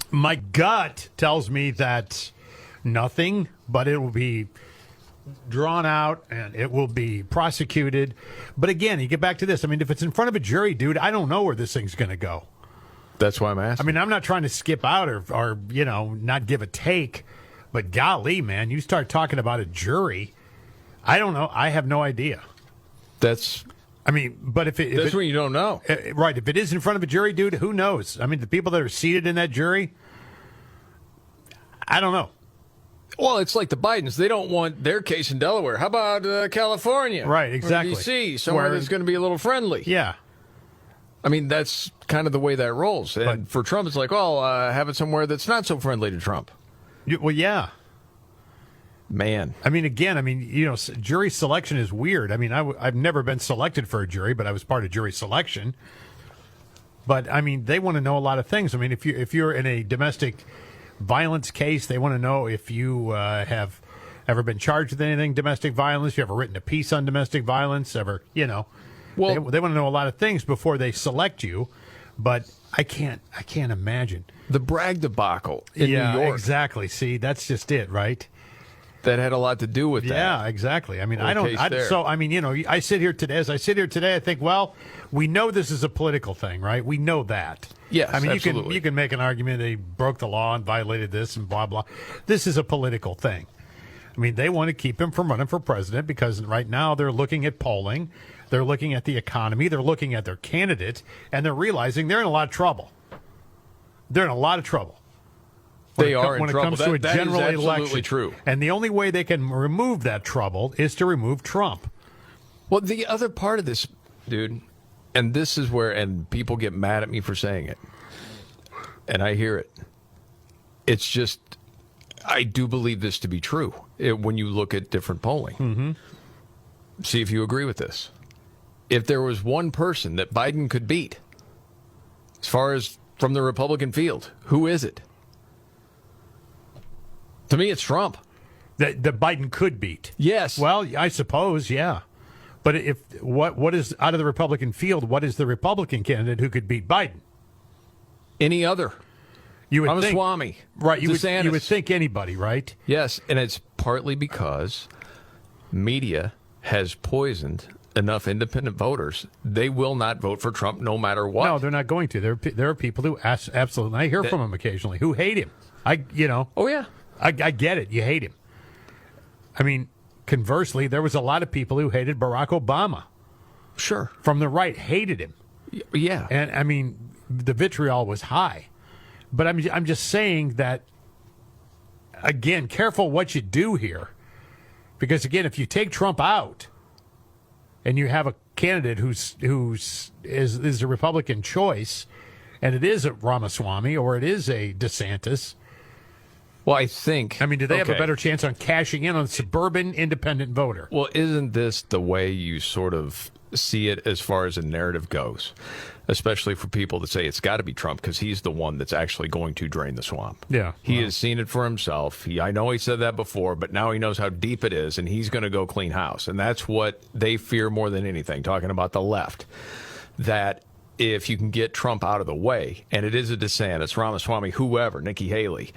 My gut tells me that nothing, but it will be drawn out and it will be prosecuted. But again, you get back to this. I mean, if it's in front of a jury, dude, I don't know where this thing's going to go. That's why I'm asking. I mean, I'm not trying to skip out or not give a take, but golly, man, you start talking about a jury. I don't know. I have no idea. That's when you don't know. Right. If it is in front of a jury, dude, who knows? I mean, the people that are seated in that jury, I don't know. Well, it's like the Bidens. They don't want their case in Delaware. How about California? Right, exactly. Or D.C., somewhere that's going to be a little friendly. Yeah. I mean, that's kind of the way that rolls. And for Trump, it's like, have it somewhere that's not so friendly to Trump. Well, yeah. Man. I mean, again, jury selection is weird. I mean, I've never been selected for a jury, but I was part of jury selection. But, I mean, they want to know a lot of things. I mean, if you're in a domestic violence case, they want to know if you have ever been charged with anything domestic violence, you ever written a piece on domestic violence, well, they want to know a lot of things before they select you. But I can't imagine the Bragg debacle in New York. Exactly. See, that's just it, right? That had a lot to do with that. Yeah, exactly. I mean, I sit here today. As I sit here today, I think, well, we know this is a political thing, right? We know that. Yes, I mean, absolutely. you can make an argument they broke the law and violated this and blah, blah. This is a political thing. I mean, they want to keep him from running for president because right now they're looking at polling, they're looking at the economy, they're looking at their candidate, and they're realizing they're in a lot of trouble. They're in a lot of trouble. When it comes to a general election. True. And the only way they can remove that trouble is to remove Trump. Well, the other part of this, dude, and this is where, and people get mad at me for saying it, and I hear it. It's just, I do believe this to be true when you look at different polling. Mm-hmm. See if you agree with this. If there was one person that Biden could beat, as far as from the Republican field, who is it? To me, it's Trump. That Biden could beat. Yes. Well, I suppose, yeah. But if what is out of the Republican field? What is the Republican candidate who could beat Biden? Any other? You would Ramaswamy, right? You DeSantis. would think anybody, right? Yes, and it's partly because media has poisoned enough independent voters. They will not vote for Trump no matter what. No, they're not going to. There are people who absolutely. I hear from them occasionally who hate him. Oh yeah. I get it. You hate him. I mean, conversely, there was a lot of people who hated Barack Obama. Sure. From the right, hated him. Yeah. And, I mean, the vitriol was high. But I'm just saying that, again, careful what you do here. Because, again, if you take Trump out and you have a candidate who's a Republican choice, and it is a Ramaswamy or it is a DeSantis. Well, I think... do they have a better chance on cashing in on a suburban independent voter? Well, isn't this the way you sort of see it as far as a narrative goes? Especially for people that say it's got to be Trump because he's the one that's actually going to drain the swamp. Yeah. He has seen it for himself. I know he said that before, but now he knows how deep it is, and he's going to go clean house. And that's what they fear more than anything, talking about the left. That if you can get Trump out of the way, and it is a DeSantis, Ramaswamy, whoever, Nikki Haley,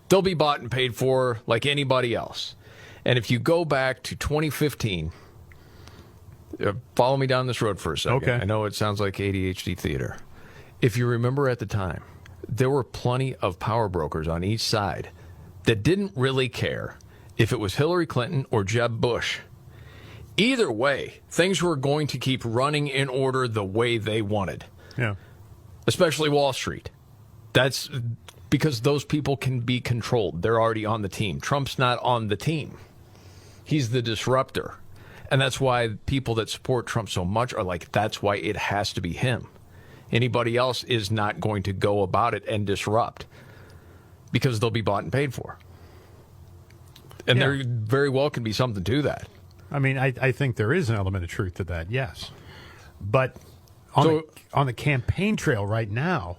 they'll be bought and paid for like anybody else. And if you go back to 2015, follow me down this road for a second. Okay. I know it sounds like ADHD theater. If you remember at the time, there were plenty of power brokers on each side that didn't really care if it was Hillary Clinton or Jeb Bush. Either way, things were going to keep running in order the way they wanted. Yeah. Especially Wall Street. That's because those people can be controlled. They're already on the team. Trump's not on the team. He's the disruptor. And that's why people that support Trump so much are like, that's why it has to be him. Anybody else is not going to go about it and disrupt because they'll be bought and paid for. And there very well can be something to that. I think there is an element of truth to that, yes. But on the campaign trail right now,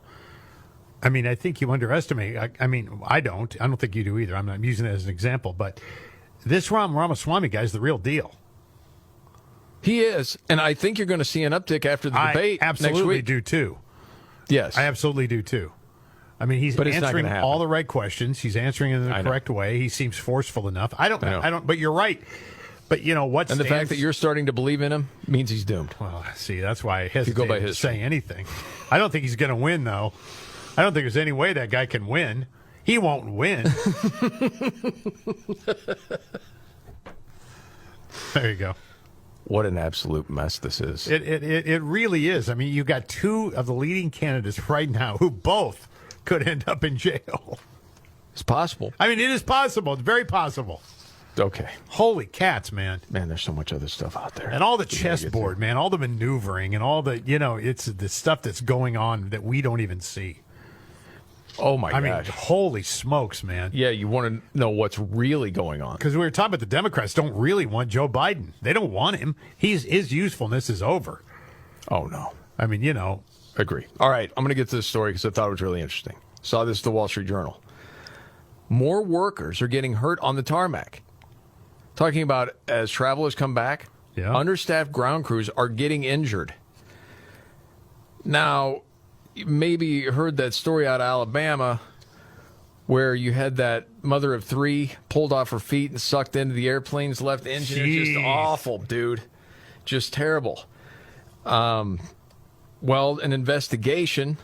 I think you underestimate. I don't think you do either. I'm not using it as an example, but this Ramaswamy guy's the real deal. He is, and I think you're going to see an uptick after the debate I absolutely next week. do too. Yes. I absolutely do too. He's answering all the right questions. He's answering in the correct way. He seems forceful enough. I don't, but you're right. But what? And the fact that you're starting to believe in him means he's doomed. Well, see, that's why I hesitate to say anything. I don't think he's going to win, though. I don't think there's any way that guy can win. He won't win. There you go. What an absolute mess this is. It really is. You got two of the leading candidates right now who both could end up in jail. It's possible. It is possible. It's very possible. Okay. Holy cats, man. Man, there's so much other stuff out there. And all the chessboard, man, all the maneuvering and all the, it's the stuff that's going on that we don't even see. Oh, my gosh. Holy smokes, man. Yeah, you want to know what's really going on. Because we were talking about the Democrats don't really want Joe Biden. They don't want him. His usefulness is over. Oh, no. Agree. All right, I'm going to get to this story because I thought it was really interesting. Saw this at the Wall Street Journal. More workers are getting hurt on the tarmac. Talking about as travel has come back, understaffed ground crews are getting injured. Now, maybe you heard that story out of Alabama where you had that mother of three pulled off her feet and sucked into the airplane's left engine. It's just awful, dude. Just terrible. Well, an investigation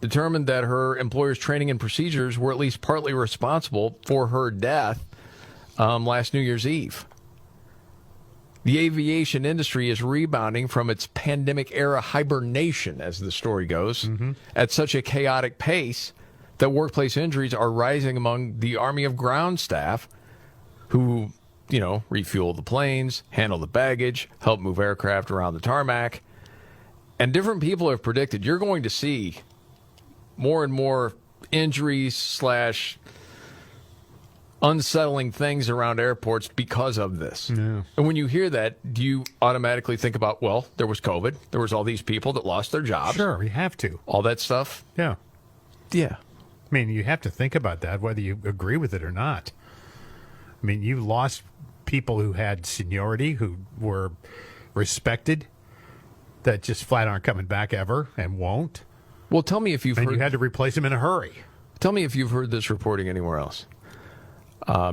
determined that her employer's training and procedures were at least partly responsible for her death last New Year's Eve. The aviation industry is rebounding from its pandemic-era hibernation, as the story goes, at such a chaotic pace that workplace injuries are rising among the Army of Ground staff who, refuel the planes, handle the baggage, help move aircraft around the tarmac. And different people have predicted you're going to see more and more injuries / unsettling things around airports because of this. Yeah. And when you hear that, do you automatically think about, well, there was COVID, there was all these people that lost their jobs. Sure, you have to. All that stuff. Yeah. Yeah. You have to think about that, whether you agree with it or not. You lost people who had seniority, who were respected, that just flat aren't coming back ever and won't. Well, tell me if you've heard... you had to replace them in a hurry. Tell me if you've heard this reporting anywhere else.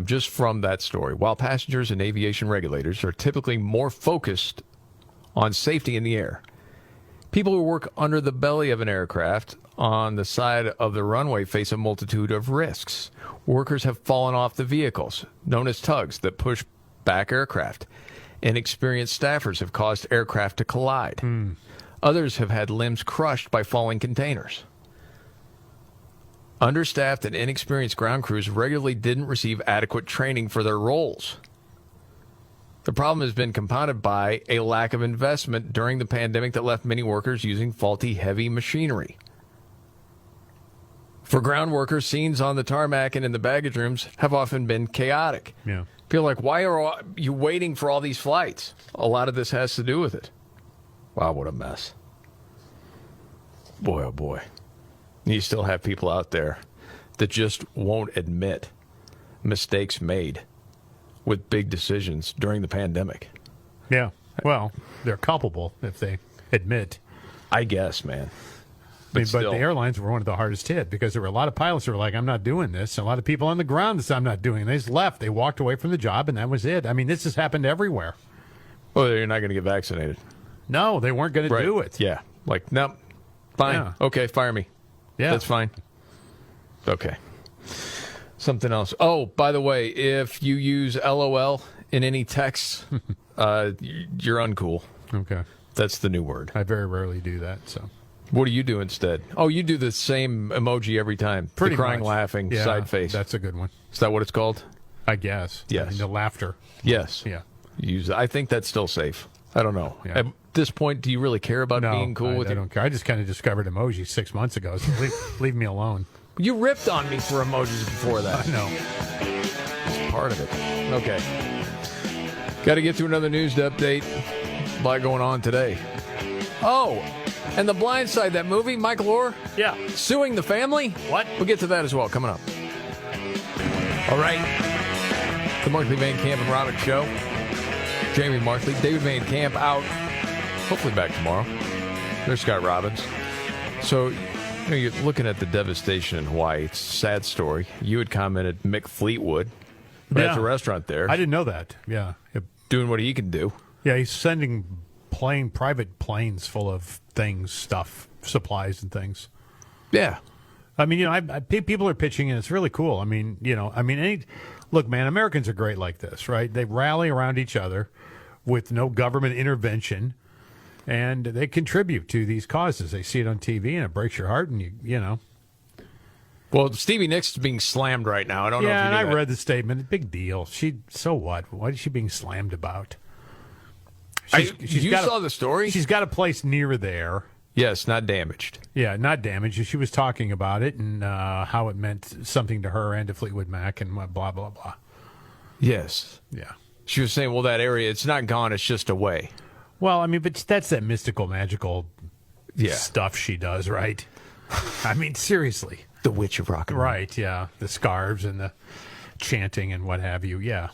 Just from that story. While passengers and aviation regulators are typically more focused on safety in the air, people who work under the belly of an aircraft on the side of the runway face a multitude of risks. Workers have fallen off the vehicles, known as tugs, that push back aircraft. Inexperienced staffers have caused aircraft to collide. Others have had limbs crushed by falling containers. Understaffed and inexperienced ground crews regularly didn't receive adequate training for their roles. The problem has been compounded by a lack of investment during the pandemic that left many workers using faulty heavy machinery. For ground workers, scenes on the tarmac and in the baggage rooms have often been chaotic. Yeah. People are like, why are you waiting for all these flights? A lot of this has to do with it. Wow, what a mess. Boy, oh boy. You still have people out there that just won't admit mistakes made with big decisions during the pandemic. Yeah. Well, they're culpable if they admit. I guess, man. But the airlines were one of the hardest hit because there were a lot of pilots who were like, I'm not doing this. A lot of people on the ground that said, I'm not doing it. They just left. They walked away from the job, and that was it. I mean, this has happened everywhere. Well, you're not going to get vaccinated. No, they weren't going to do it. Yeah. Like, nope. Fine. Yeah. Okay, fire me. Yeah. That's fine. Okay. Something else. Oh, by the way, if you use LOL in any text, you're uncool. Okay. That's the new word. I very rarely do that, so. What do you do instead? Oh, you do the same emoji every time. Pretty the crying, much. laughing, Yeah, side face. That's a good one. Is that what it's called? I guess. Yes. I mean, the laughter. Yes. Yeah. I think that's still safe. I don't know. Yeah. At this point, do you really care about being cool with I don't care. I just kind of discovered emoji 6 months ago, so leave me alone. You ripped on me for emojis before that. I know. It's part of it. Okay. Got to get to another news update. A lot going on today. Oh, and The Blind Side, that movie, Michael Orr? Yeah. Suing the family? What? We'll get to that as well, coming up. All right. The Markley, Van Camp, and Robbins Show. Jamie Markley, David Van Camp out. Hopefully back tomorrow. There's Scott Robbins. So, you're looking at the devastation in Hawaii. It's a sad story. You had commented Mick Fleetwood at the restaurant there. I didn't know that. Yeah. Doing what he can do. Yeah, he's sending private planes full of things, stuff, supplies and things. Yeah. I mean, people are pitching in. It's really cool. I mean, look, man, Americans are great like this, right? They rally around each other with no government intervention, and they contribute to these causes. They see it on TV, and it breaks your heart, and you know. Well, Stevie Nicks is being slammed right now. I don't know if you knew I that. read the statement. Big deal. So what? What is she being slammed about? You saw the story? She's got a place near there. Yes, not damaged. Yeah, not damaged. She was talking about it and how it meant something to her and to Fleetwood Mac and blah, blah, blah. Yes. Yeah. She was saying, well, that area, it's not gone, it's just away. Well, I mean, but that's that mystical, magical stuff she does, right? I mean, seriously. The Witch of Rock and Roll. Right, yeah. The scarves and the chanting and what have you, yeah.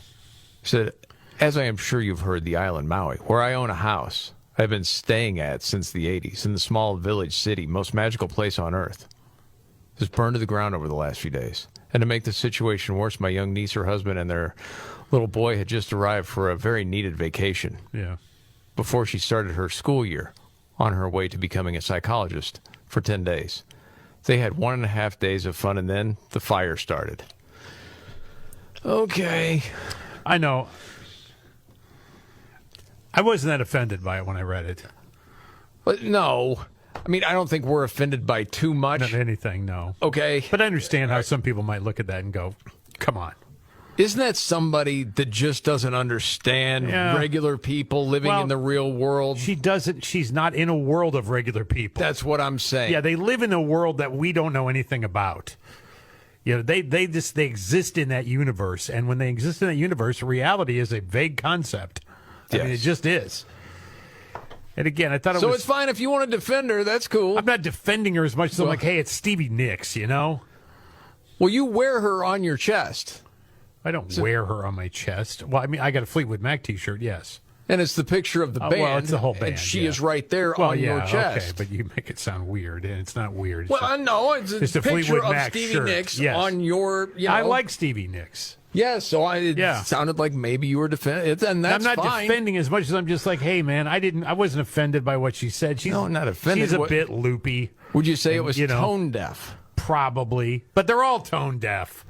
Said, as I am sure you've heard, the island Maui, where I own a house I've been staying at since the 80s, in the small village city, most magical place on earth, has burned to the ground over the last few days. And to make the situation worse, my young niece, her husband, and their little boy had just arrived for a very needed vacation. Yeah. Before she started her school year, on her way to becoming a psychologist for 10 days. They had 1.5 days of fun, and then the fire started. Okay. I know. I wasn't that offended by it when I read it. But no. I mean, I don't think we're offended by too much. Not anything, no. Okay. But I understand how some people might look at that and go, come on. Isn't that somebody that just doesn't understand regular people living in the real world? She doesn't. She's not in a world of regular people. That's what I'm saying. Yeah, they live in a world that we don't know anything about. You know, they exist in that universe, and when they exist in that universe, reality is a vague concept. I mean, it just is. And again, I thought So it's fine if you want to defend her. That's cool. I'm not defending her as much as I'm like, hey, it's Stevie Nicks, you know? Well, you wear her on your chest. I don't wear her on my chest. Well, I mean, I got a Fleetwood Mac T-shirt, yes. And it's the picture of the band. Well, it's the whole band. And she is right there on your chest. Okay, but you make it sound weird, and it's not weird. Well, no, it's a the picture Fleetwood of Mac Stevie shirt. Nicks Yes. on your. I like Stevie Nicks. Yeah, so it sounded like maybe you were defending it, and that's I'm not fine. defending as much as I'm just like, hey, man, I wasn't offended by what she said. She's not offended. She's a bit loopy. Would you say it was tone deaf? Probably, but they're all tone deaf.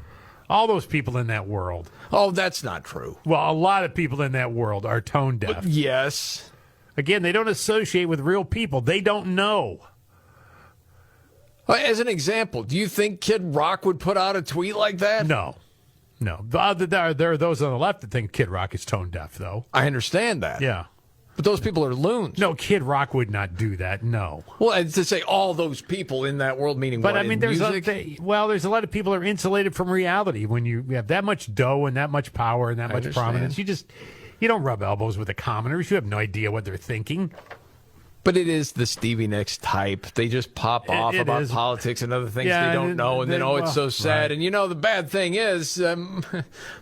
All those people in that world. Oh, that's not true. Well, a lot of people in that world are tone deaf. Yes. Again, they don't associate with real people. They don't know. As an example, do you think Kid Rock would put out a tweet like that? No. No. There are those on the left that think Kid Rock is tone deaf, though. I understand that. Yeah. But those people are loons. No, Kid Rock would not do that. No. Well, and to say all those people in that world, meaning But what, I mean, in there's music? there's a lot of people are insulated from reality when you have that much dough and that much power and that I much understand. prominence. You don't rub elbows with the commoners. You have no idea what they're thinking. But it is the Stevie Nicks type. They just pop off about politics and other things they don't know, and then, it's so sad. Right. And the bad thing is,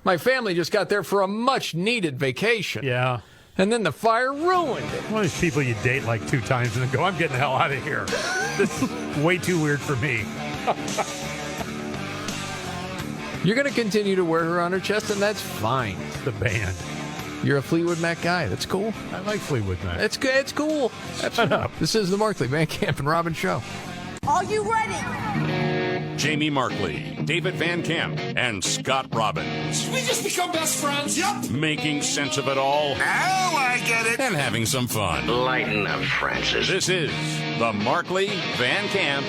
my family just got there for a much-needed vacation. Yeah. And then the fire ruined it. One of these people you date like 2 times and then go, I'm getting the hell out of here. This is way too weird for me. You're going to continue to wear her on her chest, and that's fine. The band. You're a Fleetwood Mac guy. That's cool. I like Fleetwood Mac. It's good. It's cool. Shut up. This is the Markley, Van Camp, and Robbins Show. Are you ready? Jamie Markley, David Van Camp, and Scott Robbins. We just become best friends. Yep. Making sense of it all. Now I get it. And having some fun. Lighten up, Francis. This is the Markley, Van Camp.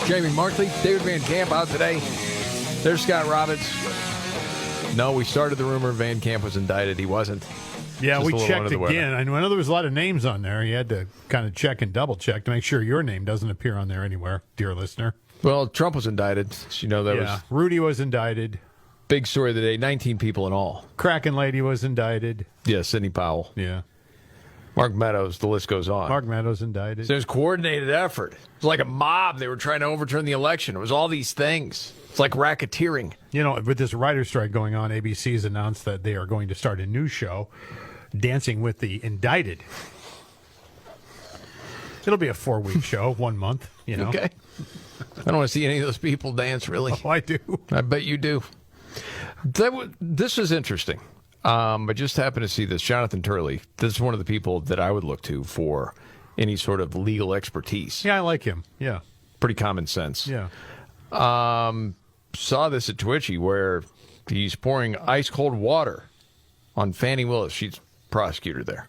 Jamie Markley, David Van Camp out today. There's Scott Robbins. No, we started the rumor Van Camp was indicted. He wasn't. Yeah, Just we a little checked under the weather. again. I know there was a lot of names on there. You had to kind of check and double check to make sure your name doesn't appear on there anywhere, dear listener. Well, Trump was indicted. That was Rudy was indicted. big story of the day. 19 people in all. Kraken Lady was indicted. Yeah, Sidney Powell. Yeah. Mark Meadows. The list goes on. Mark Meadows indicted. So it was coordinated effort. It was like a mob. They were trying to overturn the election. It was all these things. It's like racketeering. With this writer's strike going on, ABC's announced that they are going to start a new show, Dancing with the Indicted. It'll be a 4-week show, 1 month, Okay. I don't want to see any of those people dance, really. Oh, I do. I bet you do. This is interesting. I just happened to see this. Jonathan Turley. This is one of the people that I would look to for any sort of legal expertise. Yeah, I like him. Yeah. Pretty common sense. Yeah. Saw this at Twitchy where he's pouring ice cold water on Fannie Willis. She's prosecutor there.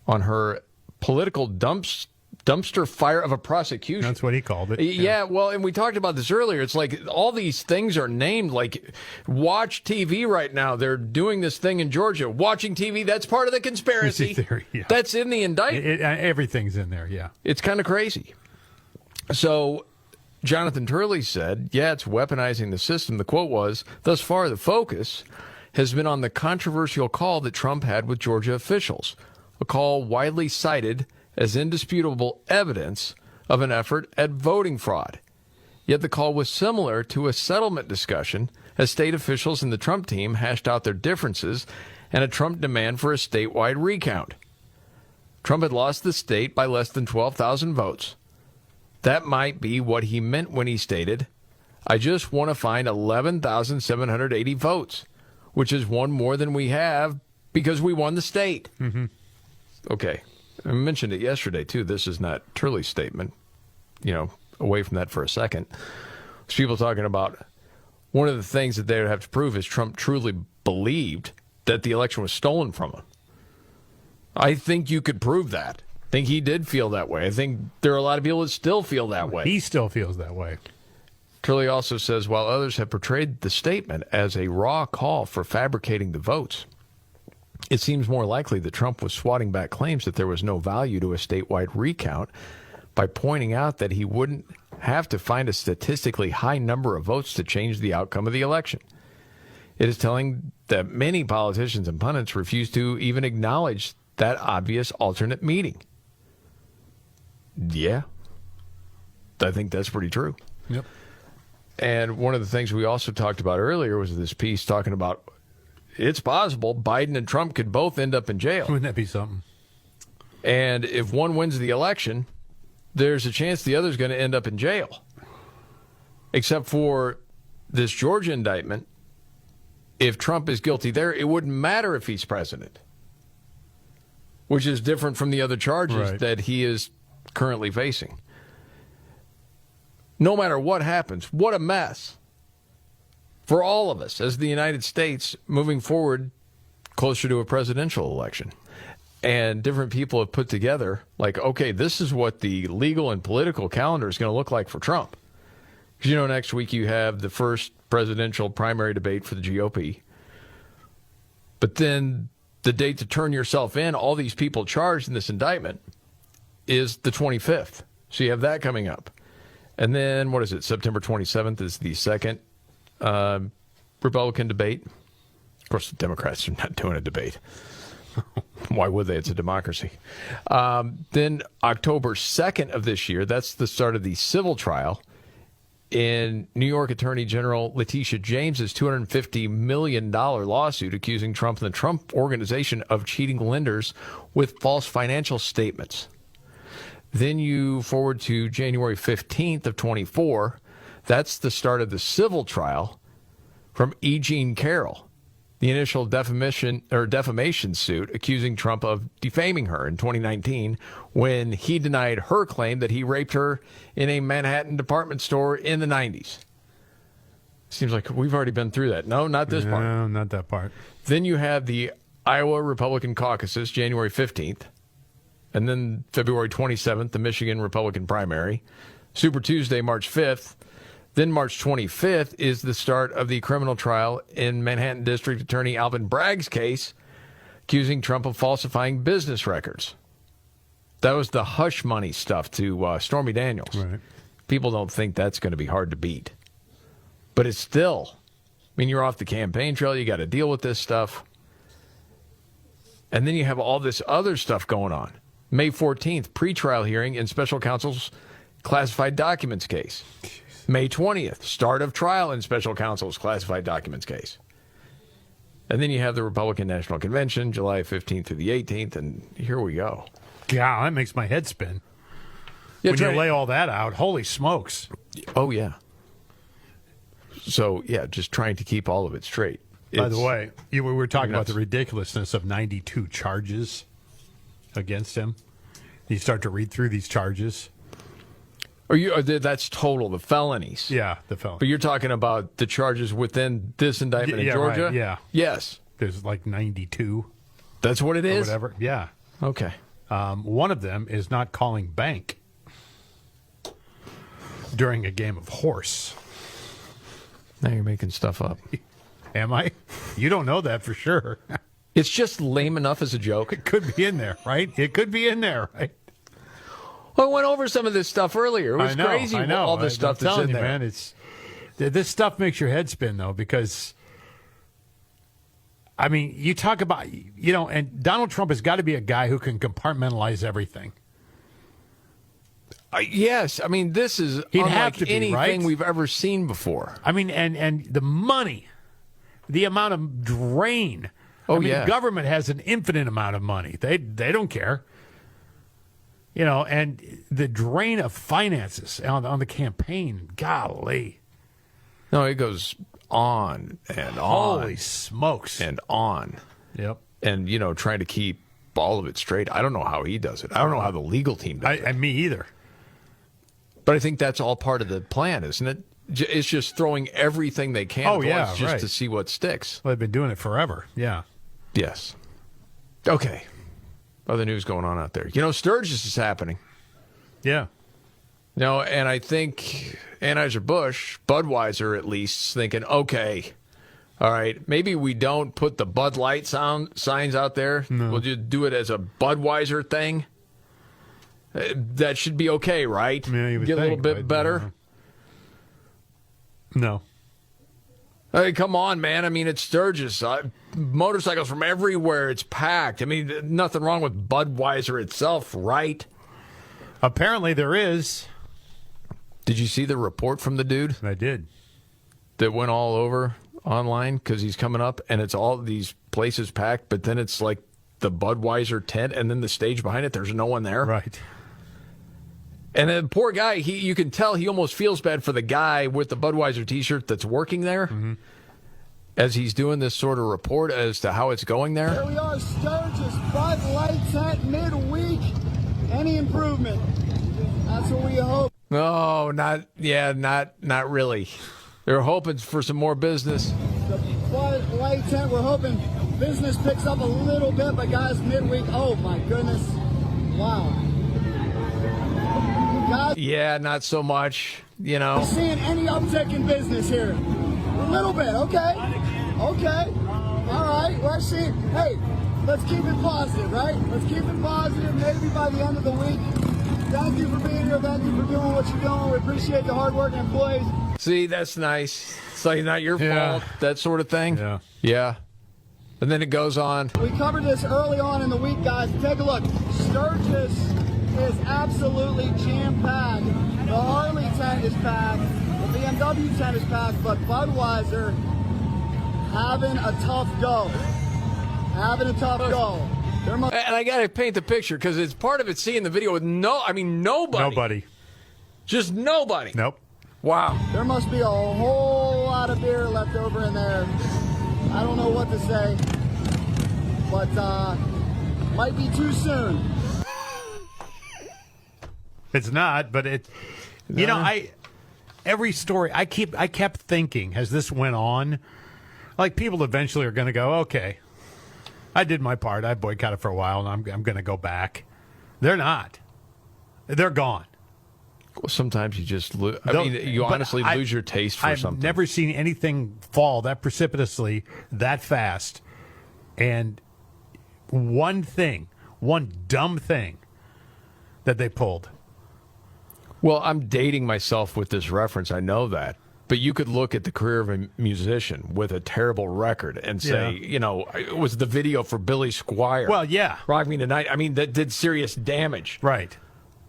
On her political dumpster fire of a prosecution. That's what he called it. Yeah, well, and we talked about this earlier. It's like all these things are named. Like, watch TV right now. They're doing this thing in Georgia. Watching TV, that's part of the conspiracy. Yeah. That's in the indictment. Everything's in there, yeah. It's kind of crazy. So Jonathan Turley said, yeah, it's weaponizing the system. The quote was, thus far, the focus has been on the controversial call that Trump had with Georgia officials, a call widely cited as indisputable evidence of an effort at voting fraud. Yet the call was similar to a settlement discussion as state officials and the Trump team hashed out their differences and a Trump demand for a statewide recount. Trump had lost the state by less than 12,000 votes. That might be what he meant when he stated, I just want to find 11,780 votes, which is one more than we have because we won the state. Mm-hmm. Okay. I mentioned it yesterday, too. This is not Turley's statement. Away from that for a second. There's people talking about one of the things that they would have to prove is Trump truly believed that the election was stolen from him. I think you could prove that. I think he did feel that way. I think there are a lot of people that still feel that way. He still feels that way. Turley also says, while others have portrayed the statement as a raw call for fabricating the votes, it seems more likely that Trump was swatting back claims that there was no value to a statewide recount by pointing out that he wouldn't have to find a statistically high number of votes to change the outcome of the election. It is telling that many politicians and pundits refuse to even acknowledge that obvious alternate meeting. Yeah, I think that's pretty true. Yep. And one of the things we also talked about earlier was this piece talking about it's possible Biden and Trump could both end up in jail. Wouldn't that be something? And if one wins the election, there's a chance the other's going to end up in jail. Except for this Georgia indictment, if Trump is guilty there, it wouldn't matter if he's president, which is different from the other charges that he is currently facing. No matter what happens, what a mess for all of us as the United States moving forward closer to a presidential election. And different people have put together, like, okay, this is what the legal and political calendar is going to look like for Trump. Because, next week you have the first presidential primary debate for the GOP. But then the date to turn yourself in, all these people charged in this indictment, is the 25th. So you have that coming up. And then, what is it, September 27th is the second Republican debate. Of course, the Democrats are not doing a debate. Why would they? It's a democracy. Then October 2nd of this year, that's the start of the civil trial in New York Attorney General Letitia James's $250 million lawsuit accusing Trump and the Trump Organization of cheating lenders with false financial statements. Then you forward to January 15th of 24. That's the start of the civil trial from E. Jean Carroll, the initial defamation suit accusing Trump of defaming her in 2019 when he denied her claim that he raped her in a Manhattan department store in the 90s. Seems like we've already been through that. No, not this part. No, not that part. Then you have the Iowa Republican caucuses, January 15th. And then February 27th, the Michigan Republican primary. Super Tuesday, March 5th. Then March 25th is the start of the criminal trial in Manhattan District Attorney Alvin Bragg's case accusing Trump of falsifying business records. That was the hush money stuff to Stormy Daniels. Right. People don't think that's going to be hard to beat. But it's still, you're off the campaign trail. You got to deal with this stuff. And then you have all this other stuff going on. May 14th, pretrial hearing in special counsel's classified documents case. May 20th, start of trial in special counsel's classified documents case. And then you have the Republican National Convention, July 15th through the 18th, and here we go. Yeah, that makes my head spin. Yeah, when you lay all that out, holy smokes. Oh, yeah. So, yeah, just trying to keep all of it straight. By the way, we were talking about the ridiculousness of 92 charges against him. You start to read through these charges. That's total, the felonies. Yeah, the felonies. But you're talking about the charges within this indictment in Georgia? Right, yeah. Yes. There's like 92. That's what it is? Or whatever. Yeah. Okay. One of them is not calling bank during a game of horse. Now you're making stuff up. Am I? You don't know that for sure. It's just lame enough as a joke. It could be in there, right? It could be in there, right? Well, I went over some of this stuff earlier. It was crazy. I know. All this stuff that's in there. Man, this stuff makes your head spin, though, because, you talk about, and Donald Trump has got to be a guy who can compartmentalize everything. Yes. This is unlike anything we've ever seen before. And the money, the amount of drain. The government has an infinite amount of money. They don't care. And the drain of finances on the campaign, golly. No, it goes on and on. Holy smokes. And on. Yep. And, trying to keep all of it straight. I don't know how he does it. I don't know how the legal team does it. Me either. But I think that's all part of the plan, isn't it? It's just throwing everything they can at once just to see what sticks. Well, they've been doing it forever. Yeah. Yes. Okay. Other news going on out there. Sturgis is happening. Yeah. And I think Anheuser-Busch, Budweiser at least, is thinking, okay, all right, maybe we don't put the Bud Light signs out there. No. We'll just do it as a Budweiser thing. That should be okay, right? Yeah, you would get a little bit better. No. Hey, come on, man. It's Sturgis. Motorcycles from everywhere. It's packed. Nothing wrong with Budweiser itself, right? Apparently there is. Did you see the report from the dude? I did. That went all over online because he's coming up and it's all these places packed, but then it's like the Budweiser tent and then the stage behind it, there's no one there. Right. And then poor guy, you can tell he almost feels bad for the guy with the Budweiser T-shirt that's working there as he's doing this sort of report as to how it's going there. Here we are, Sturgis, Bud Light tent midweek. Any improvement? That's what we hope. No, not really. They're hoping for some more business. The Bud Light tent, we're hoping business picks up a little bit, but guys, midweek, oh my goodness. Wow. Guys, Yeah, not so much, you know. seeing any uptick in business here? A little bit, okay. Okay. All right, we're seeing, hey, let's keep it positive, right? Let's keep it positive. Maybe by the end of the week. Thank you for being here. Thank you for doing what you're doing. We appreciate the hard-working employees. See, that's nice. It's like not your fault, that sort of thing. Yeah. Yeah. And then it goes on. We covered this early on in the week, guys. Take a look. Sturgis is absolutely jam-packed. The Harley tent is packed. The BMW tent is packed. But Budweiser having a tough go. Having a tough go. And I got to paint the picture because it's part of it seeing the video with nobody. Nobody. Just nobody. Nope. Wow. There must be a whole lot of beer left over in there. I don't know what to say, but might be too soon. It's not, but it. You know, every story I kept thinking as this went on, like people eventually are going to go, okay, I did my part. I boycotted for a while, and I'm going to go back. They're not. They're gone. Well, sometimes you just lose. I mean, you honestly lose your taste for something. I've never seen anything fall that precipitously, that fast. And one dumb thing that they pulled. Well, I'm dating myself with this reference. I know that. But you could look at the career of a musician with a terrible record and say, you know, it was the video for Billy Squier. Well, yeah. Rock Me Tonight. I mean, that did serious damage. Right.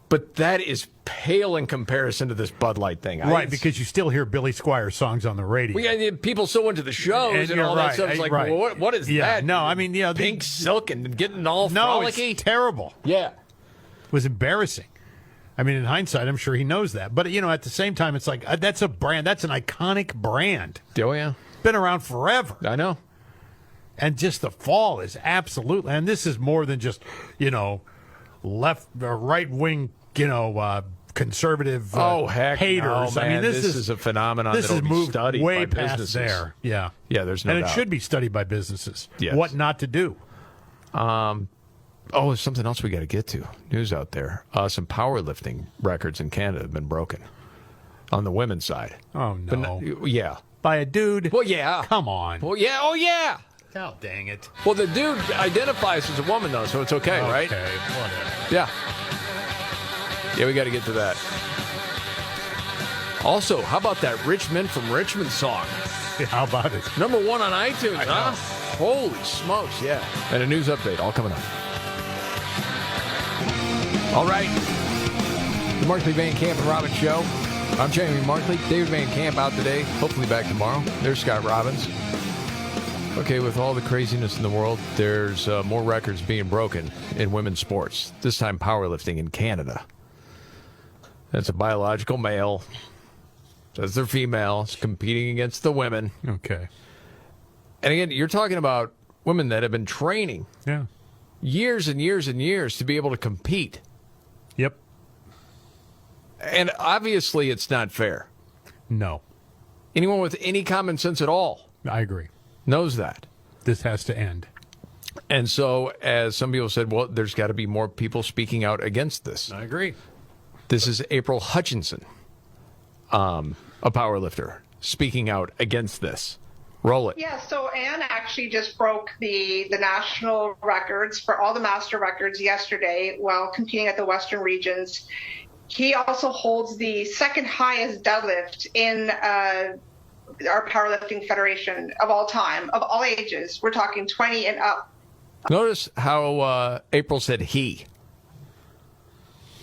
But that is pale in comparison to this Bud Light thing. Right, because you still hear Billy Squier songs on the radio. People still went to the shows and all that stuff. It's like, well, what is that? No, I mean, Pink Silk and getting all frolicky. It's terrible. Yeah. It was embarrassing. I mean, in hindsight, I'm sure he knows that. But, you know, at the same time, it's like, that's a brand. That's an iconic brand. Oh, yeah. Been around forever. I know. And just the fall is absolutely, and this is more than just, you know, left or right wing, you know, conservative haters. No, man. I mean, this is a phenomenon that will be studied way by past businesses. there. Yeah. Yeah, there's no doubt. And it should be studied by businesses. Yes. What not to do. There's something else we got to get to. News out there. Some powerlifting records in Canada have been broken on the women's side. Oh, no. Yeah. By a dude? Well, yeah. Come on. Well, yeah. Oh, yeah. Oh, dang it. Well, the dude identifies as a woman, though, so it's okay, right? Okay, whatever. Yeah. Yeah, we got to get to that. Also, how about that Rich Men from Richmond song? Yeah, how about it? #1 on iTunes, huh? Holy smokes, yeah. And a news update, all coming up. All right. The Markley, Van Camp, and Robbins Show. I'm Jamie Markley. David Van Camp out today. Hopefully back tomorrow. There's Scott Robbins. Okay, with all the craziness in the world, there's more records being broken in women's sports. This time powerlifting in Canada. That's a biological male. Says they're females competing against the women. Okay. And again, you're talking about women that have been training years and years and years to be able to compete. Yep. And obviously it's not fair. No. Anyone with any common sense at all I agree. knows that. This has to end. And so, as some people said, well, there's got to be more people speaking out against this. I agree. This is April Hutchinson, a powerlifter, speaking out against this. Roll it. Yeah, so Ann actually just broke the national records for all the master records yesterday while competing at the Western Regions. He also holds the second highest deadlift in our powerlifting federation of all time, of all ages. We're talking 20 and up. Notice how April said he.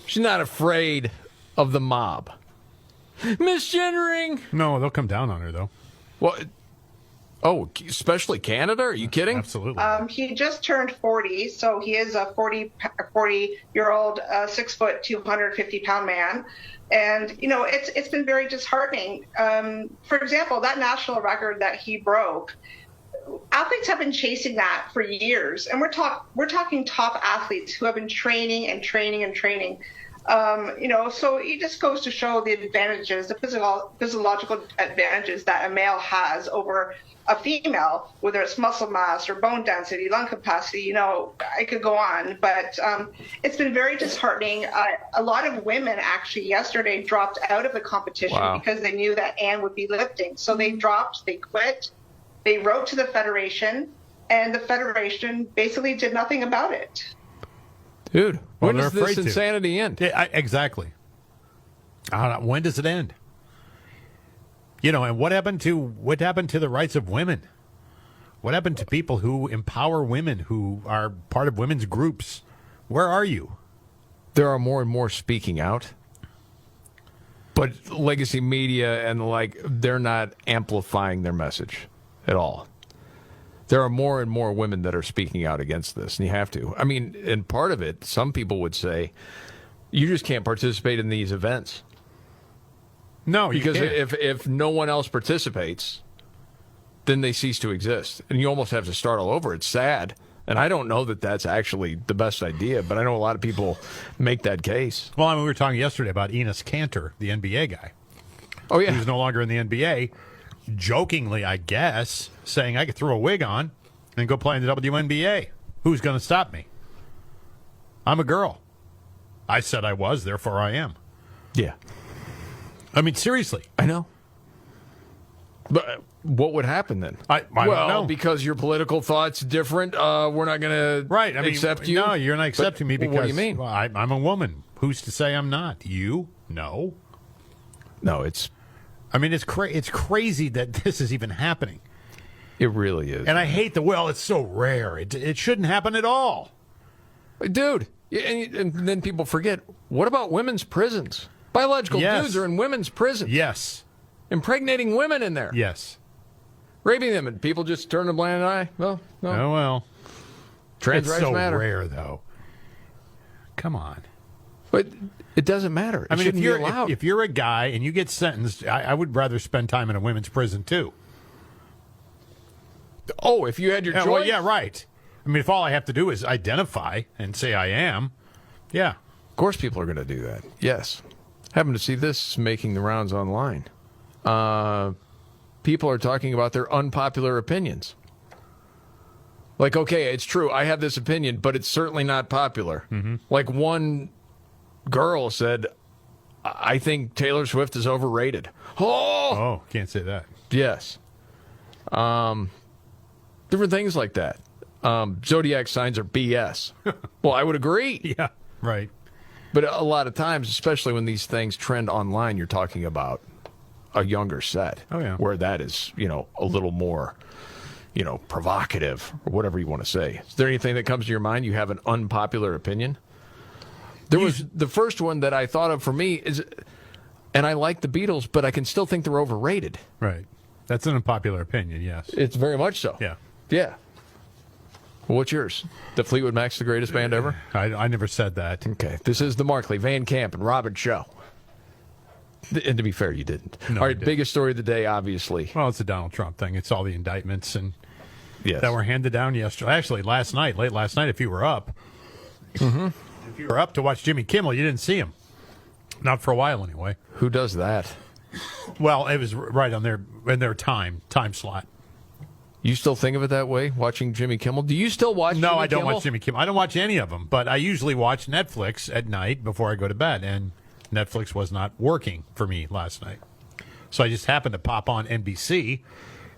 She's not afraid of the mob. Misgendering. No, they'll come down on her, though. Well, especially Canada? Are you kidding? Absolutely. He just turned 40, so he is a 40-year-old, 6 foot, 250-pound man. And, you know, it's been very disheartening. For example, that national record that he broke, athletes have been chasing that for years. And we're talking top athletes who have been training and training and training. So it just goes to show the advantages, the physiological advantages that a male has over a female, whether it's muscle mass or bone density, lung capacity. I could go on, but it's been very disheartening. A lot of women actually yesterday dropped out of the competition because they knew that Anne would be lifting. So they dropped, they quit, they wrote to the Federation, and the Federation basically did nothing about it. Dude, when does this insanity end? Yeah, exactly. When does it end? And what happened to the rights of women? What happened to people who empower women, who are part of women's groups? Where are you? There are more and more speaking out, but legacy media and they're not amplifying their message at all. There are more and more women that are speaking out against this, and you have to. I mean, and part of it, some people would say, you just can't participate in these events. No, because can't. if no one else participates, then they cease to exist, and you almost have to start all over. It's sad, and I don't know that that's actually the best idea, but I know a lot of people make that case. Well, we were talking yesterday about Enes Kanter, the NBA guy. Oh yeah, who's no longer in the NBA. Jokingly, I guess, saying I could throw a wig on and go play in the WNBA. Who's going to stop me? I'm a girl. I said I was, therefore I am. Yeah. I mean, seriously. I know. But what would happen then? I don't know. Because your political thought's different, we're not going to accept you? No, you're not accepting me because... What do you mean? Well, I'm a woman. Who's to say I'm not? You? No. No, it's... I mean, it's crazy that this is even happening. It really is. And I hate it's so rare. It shouldn't happen at all. Dude, and then people forget, what about women's prisons? Biological dudes are in women's prisons. Yes. Impregnating women in there. Yes. Raping them, and people just turn a blind eye. Well, no. Oh, well. Trans rights matter. It's so rare, though. Come on. But it doesn't matter. I mean, if you're a guy and you get sentenced, I would rather spend time in a women's prison, too. Oh, if you had your choice? Well, yeah, right. I mean, if all I have to do is identify and say I am, yeah. Of course people are going to do that. Yes. Happen to see this making the rounds online. People are talking about their unpopular opinions. Like, okay, it's true, I have this opinion, but it's certainly not popular. Mm-hmm. Like one girl said, I think Taylor Swift is overrated. Oh, can't say that. Yes. Different things like that. Zodiac signs are BS. Well, I would agree. Yeah, right. But a lot of times, especially when these things trend online, you're talking about a younger set. Oh, yeah. Where that is, a little more, provocative or whatever you want to say. Is there anything that comes to your mind? You have an unpopular opinion? There was the first one that I thought of for me is, and I like the Beatles, but I can still think they're overrated. Right. That's an unpopular opinion, yes. It's very much so. Yeah. Yeah. Well, what's yours? The Fleetwood Mac's the greatest band ever? I never said that. Okay. This is the Markley, Van Camp, and Robbins show. And to be fair, you didn't. No, all right, biggest story of the day, obviously. Well, it's the Donald Trump thing. It's all the indictments and yes. that were handed down yesterday. Actually, late last night, if you were up. Mm-hmm. If you were up to watch Jimmy Kimmel, you didn't see him. Not for a while, anyway. Who does that? Well, it was right on their time slot. You still think of it that way, watching Jimmy Kimmel? Do you still watch No, Jimmy I don't Kimmel? watch Jimmy Kimmel. I don't watch any of them, but I usually watch Netflix at night before I go to bed, and Netflix was not working for me last night. So I just happened to pop on NBC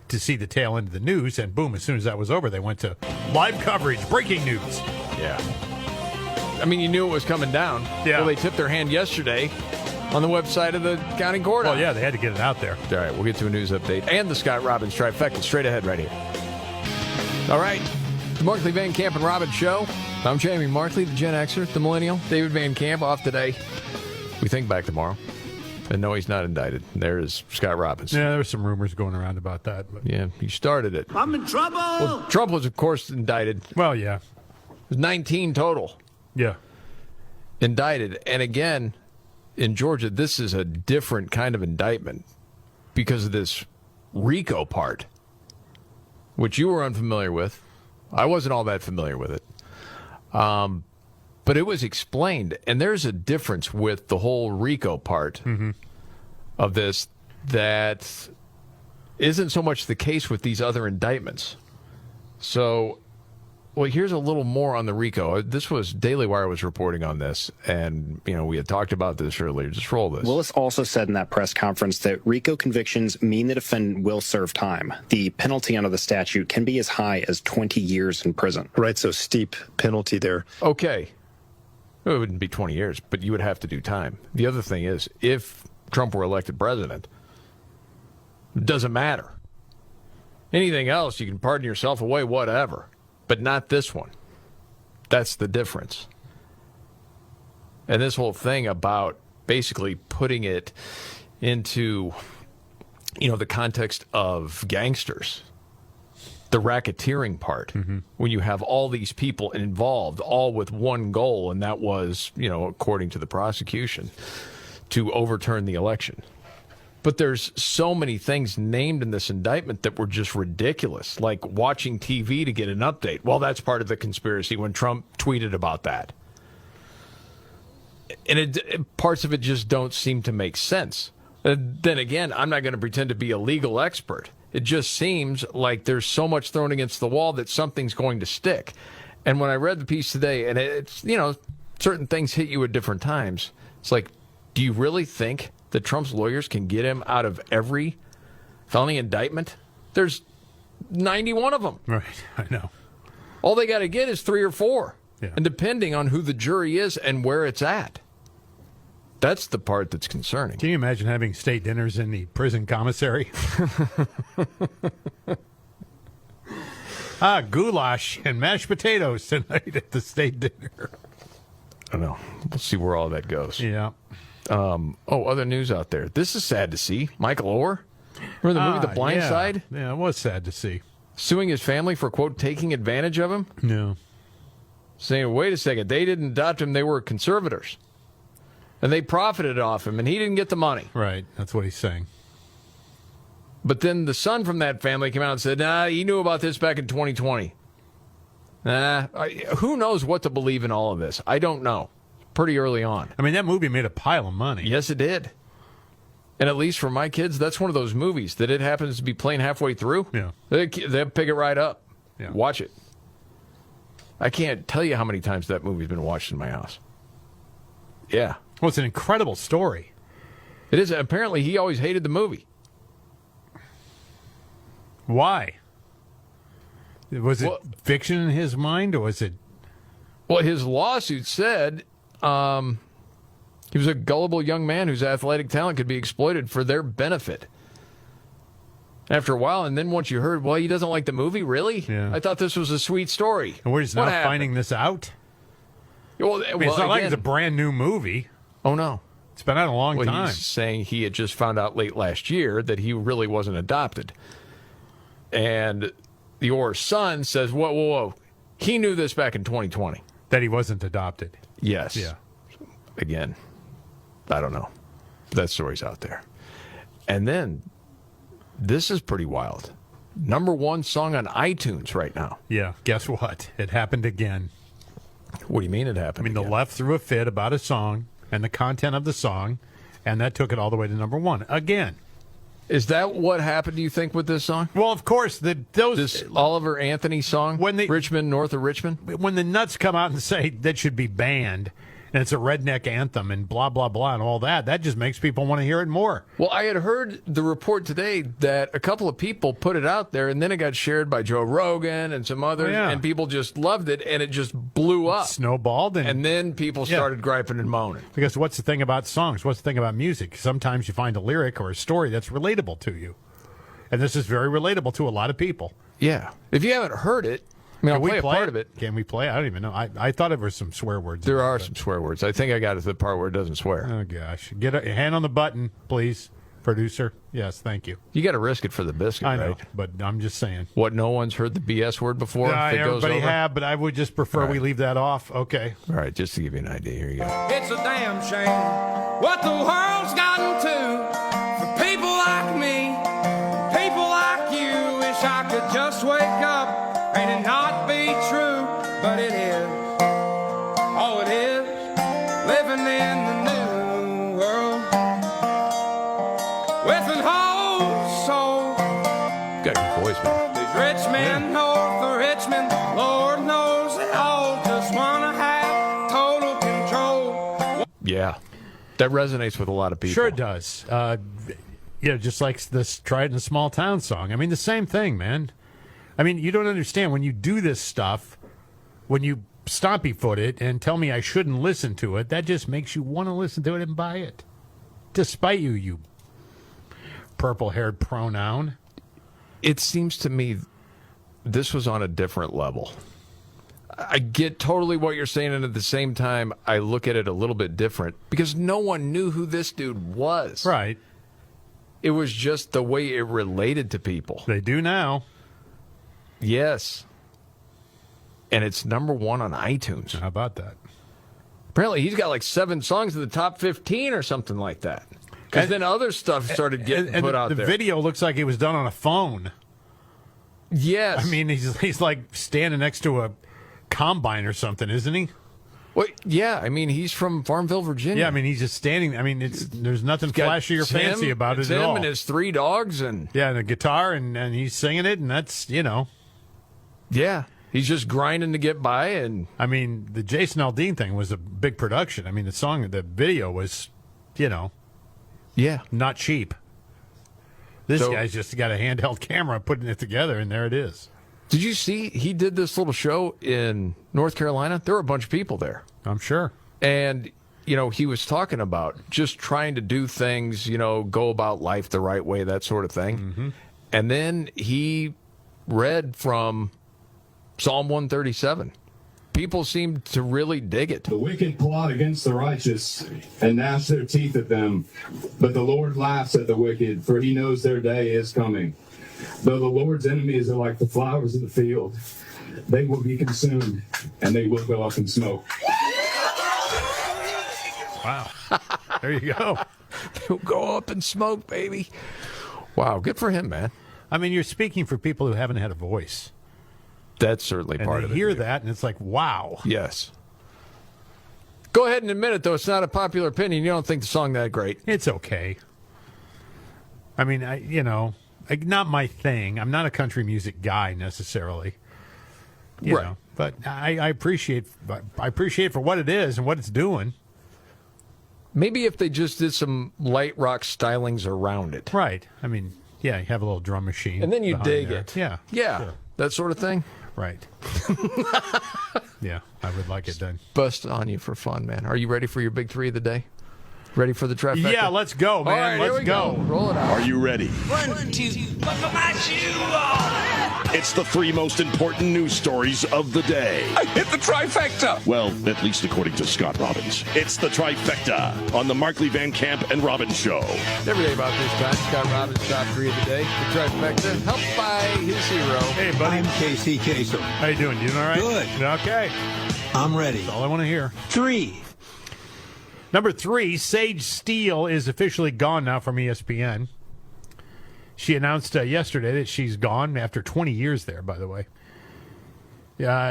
to see the tail end of the news, and boom, as soon as that was over, they went to live coverage, breaking news. Yeah. I mean, you knew it was coming down. Yeah. Well, they tipped their hand yesterday on the website of the county court. Well, yeah, they had to get it out there. All right, we'll get to a news update and the Scott Robbins trifecta straight ahead right here. All right, the Markley, Van Camp, and Robbins show. I'm Jamie Markley, the Gen Xer, the Millennial. David Van Camp off today. We think back tomorrow. And no, he's not indicted. There is Scott Robbins. Yeah, there were some rumors going around about that. But. Yeah, he started it. I'm in trouble. Well, Trump was, of course, indicted. Well, yeah. It was 19 total. Yeah. Indicted. And again, in Georgia, this is a different kind of indictment because of this RICO part, which you were unfamiliar with. I wasn't all that familiar with it. But But it was explained, and there's a difference with the whole RICO part of this that isn't so much the case with these other indictments. So, well, here's a little more on the RICO. This was Daily Wire was reporting on this, and we had talked about this earlier. Just roll this. Willis also said in that press conference that RICO convictions mean the defendant will serve time. The penalty under the statute can be as high as 20 years in prison. Right, so steep penalty there. Okay. It wouldn't be 20 years, but you would have to do time. The other thing is, if Trump were elected president, it doesn't matter. Anything else, you can pardon yourself away, whatever. But not this one. That's the difference. And this whole thing about basically putting it into, the context of gangsters, the racketeering part, when you have all these people involved, all with one goal, and that was, according to the prosecution, to overturn the election. But there's so many things named in this indictment that were just ridiculous, like watching TV to get an update. Well, that's part of the conspiracy when Trump tweeted about that. And parts of it just don't seem to make sense. Then again, I'm not going to pretend to be a legal expert. It just seems like there's so much thrown against the wall that something's going to stick. And when I read the piece today, and it's, certain things hit you at different times, it's like, do you really think that Trump's lawyers can get him out of every felony indictment? There's 91 of them. Right, I know. All they got to get is 3 or 4. Yeah. And depending on who the jury is and where it's at. That's the part that's concerning. Can you imagine having state dinners in the prison commissary? Goulash and mashed potatoes tonight at the state dinner. I don't know. We'll see where all that goes. Yeah. Other news out there. This is sad to see. Michael Oher, remember the movie The Blind Side? Yeah, it was sad to see. Suing his family for, quote, taking advantage of him? No. Saying, wait a second, they didn't adopt him, they were conservators. And they profited off him, and he didn't get the money. Right, that's what he's saying. But then the son from that family came out and said, he knew about this back in 2020. Who knows what to believe in all of this? I don't know. Pretty early on. I mean, that movie made a pile of money. Yes, it did. And at least for my kids, that's one of those movies that it happens to be playing halfway through. Yeah. They'll pick it right up. Yeah. Watch it. I can't tell you how many times that movie's been watched in my house. Yeah. Well, it's an incredible story. It is. Apparently, he always hated the movie. Why? Was it fiction in his mind, or was it... Well, his lawsuit said he was a gullible young man whose athletic talent could be exploited for their benefit. After a while, and then once you heard, he doesn't like the movie? Really? Yeah. I thought this was a sweet story. And we're just now finding this out? Well, it's not like it's a brand new movie. Oh, no. It's been out a long time. He's saying he had just found out late last year that he really wasn't adopted. And the Orr's son says, whoa. He knew this back in 2020. That he wasn't adopted. Yes. Yeah. Again, I don't know. That story's out there. And then, this is pretty wild. #1 song on iTunes right now. Yeah. Guess what? It happened again. What do you mean it happened again? The left threw a fit about a song and the content of the song, and that took it all the way to #1 again. Is that what happened, do you think, with this song? Well, of course, this Oliver Anthony song, Richmond, north of Richmond? When the nuts come out and say that should be banned, and it's a redneck anthem and blah, blah, blah, and all that, that just makes people want to hear it more. Well, I had heard the report today that a couple of people put it out there, and then it got shared by Joe Rogan and some others, and people just loved it, and it just blew up. Snowballed. And then people started griping and moaning. Because what's the thing about songs? What's the thing about music? Sometimes you find a lyric or a story that's relatable to you. And this is very relatable to a lot of people. Yeah. If you haven't heard it, I'll play a part of it. Can we play? I don't even know. I thought there were some swear words. There are some swear words. I think I got to the part where it doesn't swear. Oh, gosh. Get a hand on the button, please, producer. Yes, thank you. You got to risk it for the biscuit, I know, right? but I'm just saying. What, no one's heard the BS word before? Everybody have, but I would just prefer we leave that off. Okay. All right, just to give you an idea. Here you go. It's a damn shame what the world's gotten to for people like me, people like you. Wish I could just wake up and it not be true, but it is. Oh, it is. with an whole soul. Got a good voice, man. These rich men north of Richmond, Lord knows they all just want to have total control. Yeah, that resonates with a lot of people. Sure it does. Just like this Try It in a Small Town song. I mean, the same thing, man. I mean, you don't understand when you do this stuff, when you stompy foot it and tell me I shouldn't listen to it, that just makes you want to listen to it and buy it. Despite you purple-haired pronoun. It seems to me this was on a different level. I get totally what you're saying, and at the same time, I look at it a little bit different because no one knew who this dude was. Right. It was just the way it related to people. They do now. Yes. And it's number 1 on iTunes. How about that? Apparently, he's got like 7 songs in the top 15 or something like that. Because then other stuff started getting put out there. The video looks like it was done on a phone. Yes. I mean, he's like standing next to a combine or something, isn't he? Well, yeah. I mean, he's from Farmville, Virginia. Yeah, I mean, he's just standing. I mean, there's nothing flashy or fancy about it at all. Him and his 3 dogs. And a guitar, and he's singing it, and that's, Yeah. He's just grinding to get by. And I mean, the Jason Aldean thing was a big production. I mean, the video was, yeah, not cheap. This guy's just got a handheld camera putting it together, and there it is. Did you see he did this little show in North Carolina? There were a bunch of people there. I'm sure. And, he was talking about just trying to do things, go about life the right way, that sort of thing. Mm-hmm. And then he read from Psalm 137. People seem to really dig it. The wicked plot against the righteous and gnash their teeth at them, but the Lord laughs at the wicked, for he knows their day is coming. Though the Lord's enemies are like the flowers of the field, they will be consumed, and they will go up in smoke. Wow. There you go. They'll go up in smoke, baby. Wow, good for him, man. I mean, you're speaking for people who haven't had a voice. That's certainly part of it. And they hear that, and it's like, wow. Yes. Go ahead and admit it, though. It's not a popular opinion. You don't think the song that great. It's okay. I mean, not my thing. I'm not a country music guy necessarily. You know, but I appreciate it for what it is and what it's doing. Maybe if they just did some light rock stylings around it. Right. I mean, yeah, you have a little drum machine. And then you dig there. it. Yeah. Yeah. Sure. That sort of thing. Right. Yeah, I would like it done. Bust on you for fun, man. Are you ready for your big 3 of the day? Ready for the trifecta? Yeah, let's go, man. All right, let's here we go. Roll it out. Are you ready? 1, 2, buckle my shoe on. It's the 3 most important news stories of the day. I hit the trifecta. Well, at least according to Scott Robbins. It's the trifecta on the Markley, Van Camp, and Robbins Show. Every day about this time, Scott Robbins' top 3 of the day. The trifecta, helped by his hero. Hey, buddy. I'm Casey Kasem. How you doing? Doing all right? Good. Okay. I'm ready. That's all I want to hear. 3. Number 3, Sage Steele is officially gone now from ESPN. She announced yesterday that she's gone after 20 years there, by the way.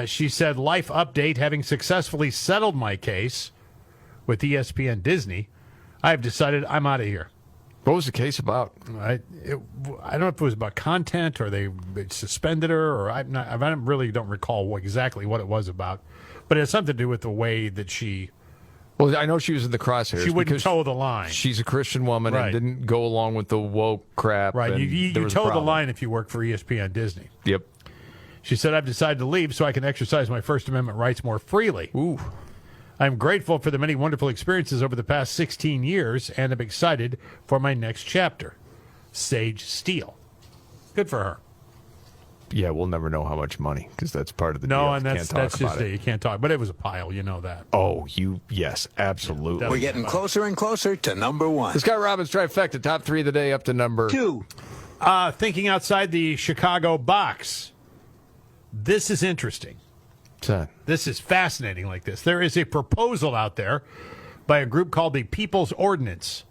She said, life update, having successfully settled my case with ESPN Disney, I have decided I'm out of here. What was the case about? I don't know if it was about content or they suspended her, or I really don't recall exactly what it was about. But it has something to do with the way that she... Well, I know she was in the crosshairs. She wouldn't toe the line. She's a Christian woman Right. and didn't go along with the woke crap. Right. And You there was a toe the problem. line if you work for ESPN Disney. Yep. She said, I've decided to leave so I can exercise my First Amendment rights more freely. Ooh. I'm grateful for the many wonderful experiences over the past 16 years, and I'm excited for my next chapter. Sage Steele. Good for her. Yeah, we'll never know how much money because that's part of the deal. No, and Can't that's talk just about it. You can't talk. But it was a pile. You know that. Oh, yes, absolutely. We're getting closer and closer to number 1. The Scott Robbins trifecta, top 3 of the day up to number 2. Thinking outside the Chicago box. This is interesting. This is fascinating like this. There is a proposal out there by a group called the People's Ordinance.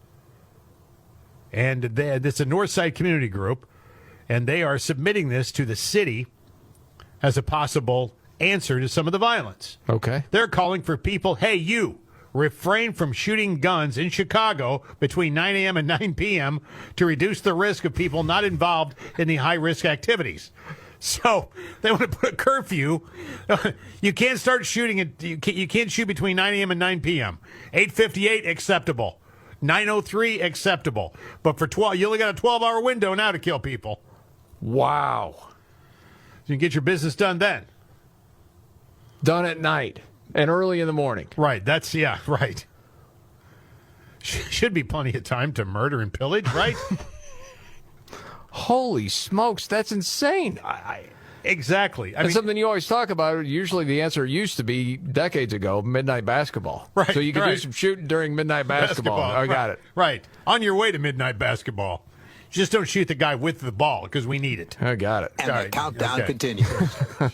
And it's a Northside community group. And they are submitting this to the city as a possible answer to some of the violence. Okay. They're calling for people, hey, you, refrain from shooting guns in Chicago between 9 a.m. and 9 p.m. to reduce the risk of people not involved in the high-risk activities. So they want to put a curfew. You can't start shooting you can't shoot between 9 a.m. and 9 p.m. 8:58 acceptable. 9:03 acceptable. But for 12, you only got a 12-hour window now to kill people. Wow. You can get your business done then. Done at night and early in the morning. Right. Right. Should be plenty of time to murder and pillage, right? Holy smokes, that's insane. Exactly. That's something you always talk about. Usually the answer used to be decades ago, midnight basketball. Right. So you can do some shooting during midnight basketball. I got it. Right. On your way to midnight basketball. Just don't shoot the guy with the ball because we need it. I got it. And the countdown continues.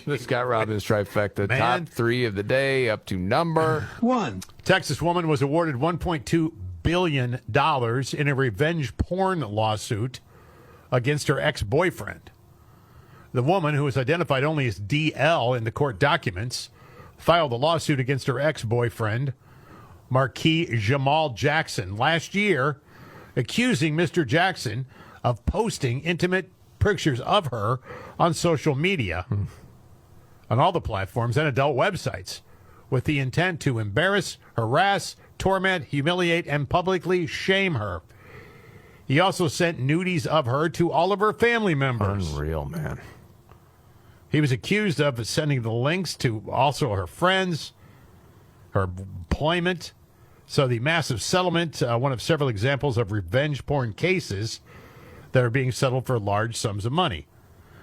The Scott Robbins trifecta. Man. Top 3 of the day up to number 1. Texas woman was awarded $1.2 billion in a revenge porn lawsuit against her ex-boyfriend. The woman, who was identified only as DL in the court documents, filed a lawsuit against her ex-boyfriend, Marquis Jamal Jackson, last year, accusing Mr. Jackson of posting intimate pictures of her on social media, on all the platforms and adult websites, with the intent to embarrass, harass, torment, humiliate, and publicly shame her. He also sent nudies of her to all of her family members. Unreal, man. He was accused of sending the links to also her friends, her employment. So the massive settlement, one of several examples of revenge porn cases that are being settled for large sums of money.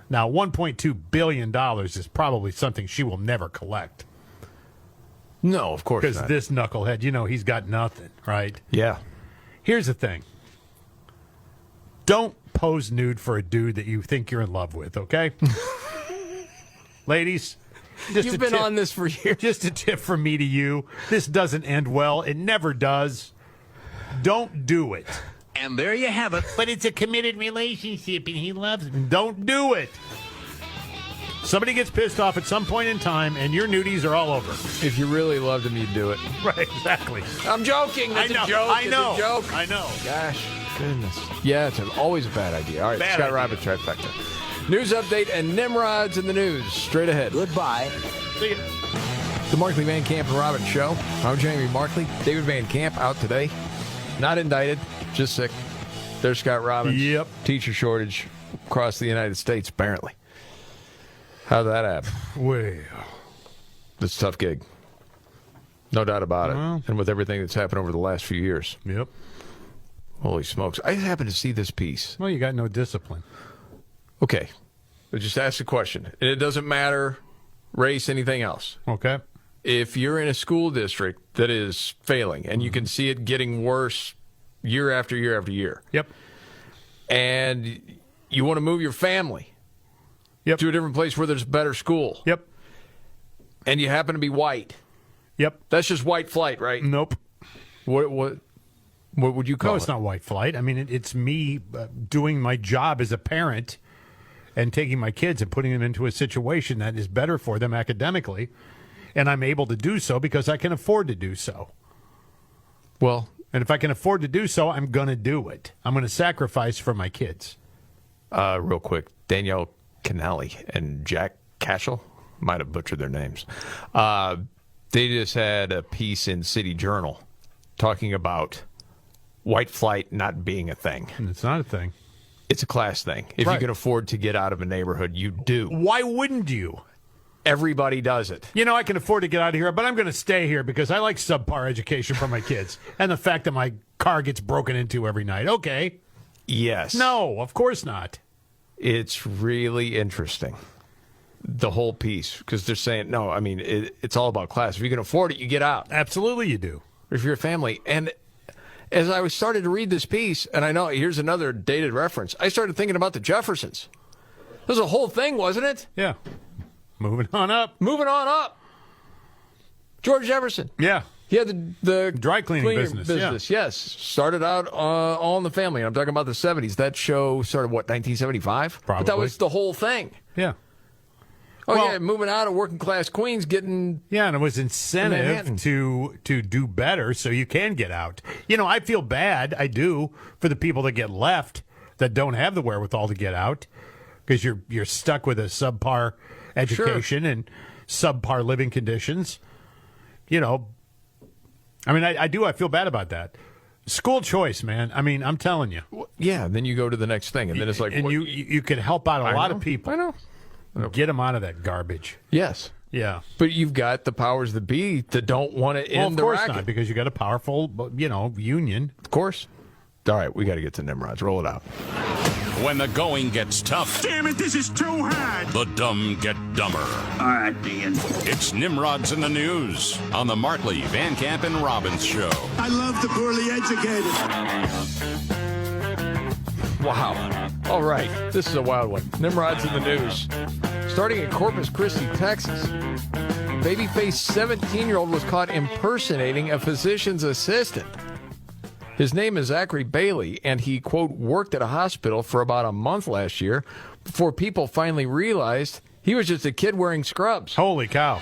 Now, $1.2 billion is probably something she will never collect. No, of course not. Because this knucklehead, he's got nothing, right? Yeah. Here's the thing. Don't pose nude for a dude that you think you're in love with, okay? Ladies, you've been on this for years. Just a tip from me to you. This doesn't end well. It never does. Don't do it. And there you have it. But it's a committed relationship and he loves me. Don't do it. Somebody gets pissed off at some point in time and your nudies are all over. If you really loved him, you'd do it. Right, exactly. I'm joking. That's I know. a joke. I know. It's a joke. I know. Gosh, goodness. Yeah, it's always a bad idea. All right, Bad Scott idea. Robbins trifecta. News update and Nimrods in the news. Straight ahead. Goodbye. See ya. The Markley, Van Camp, and Robbins Show. I'm Jamie Markley. David Van Camp out today. Not indicted, just sick. There's Scott Robbins. Yep. Teacher shortage across the United States, apparently. How'd that happen? Well, It's a tough gig. No doubt about Well. it. And with everything that's happened over the last few years. Yep. Holy smokes. I happened to see this piece. Well, you got no discipline. Okay. But just ask a question. And it doesn't matter race, anything else. Okay. If you're in a school district that is failing and you can see it getting worse year after year after year. Yep. And you want to move your family to a different place where there's a better school. Yep. And you happen to be white. Yep. That's just white flight, right? Nope. What would you call it? No, it's not white flight. I mean, it's me doing my job as a parent and taking my kids and putting them into a situation that is better for them academically. And I'm able to do so because I can afford to do so. Well, and if I can afford to do so, I'm going to do it. I'm going to sacrifice for my kids. Real quick, Danielle Canali and Jack Cashel, might have butchered their names. They just had a piece in City Journal talking about white flight not being a thing. And it's not a thing. It's a class thing. If you can afford to get out of a neighborhood, you do. Why wouldn't you? Everybody does it. I can afford to get out of here, but I'm going to stay here because I like subpar education for my kids. And the fact that my car gets broken into every night. Okay. Yes. No, of course not. It's really interesting, the whole piece, because they're saying, no, I mean, it's all about class. If you can afford it, you get out. Absolutely you do. If you're a family. And as I started to read this piece, and I know, here's another dated reference, I started thinking about the Jeffersons. This was a whole thing, wasn't it? Yeah. Moving on up. George Jefferson. Yeah. He had the dry cleaning business. Yes. Started out all in the Family. I'm talking about the 70s. That show started, 1975? Probably. But that was the whole thing. Yeah. moving out of working class Queens, getting and it was incentive to do better so you can get out. I feel bad, I do, for the people that get left that don't have the wherewithal to get out because you're stuck with a subpar education and subpar living conditions. I feel bad about that. School choice, man. I'm telling you. Yeah, then you go to the next thing, and then it's like... And you can help out a lot of people. I know. Get them out of that garbage. Yes. Yeah. But you've got the powers that be that don't want to end the racket. Of course not, because you got a powerful, union. Of course. All right, we got to get to Nimrods. Roll it out. When the going gets tough. Damn it, this is too hard. The dumb get dumber. All right, Dean. It's Nimrods in the News on the Markley, Van Camp, and Robbins Show. I love the poorly educated. Wow. All right, this is a wild one. Nimrods in the News. Starting in Corpus Christi, Texas. Baby-faced 17-year-old was caught impersonating a physician's assistant. His name is Zachary Bailey, and he, quote, worked at a hospital for about a month last year before people finally realized he was just a kid wearing scrubs. Holy cow.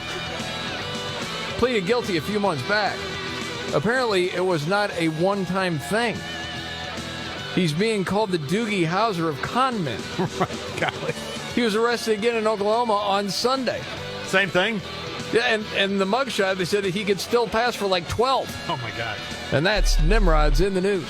Pleaded guilty a few months back. Apparently, it was not a one-time thing. He's being called the Doogie Howser of con men. Golly. He was arrested again in Oklahoma on Sunday. Same thing? Yeah, and the mugshot, they said that he could still pass for like 12. Oh, my God. And that's Nimrods in the News.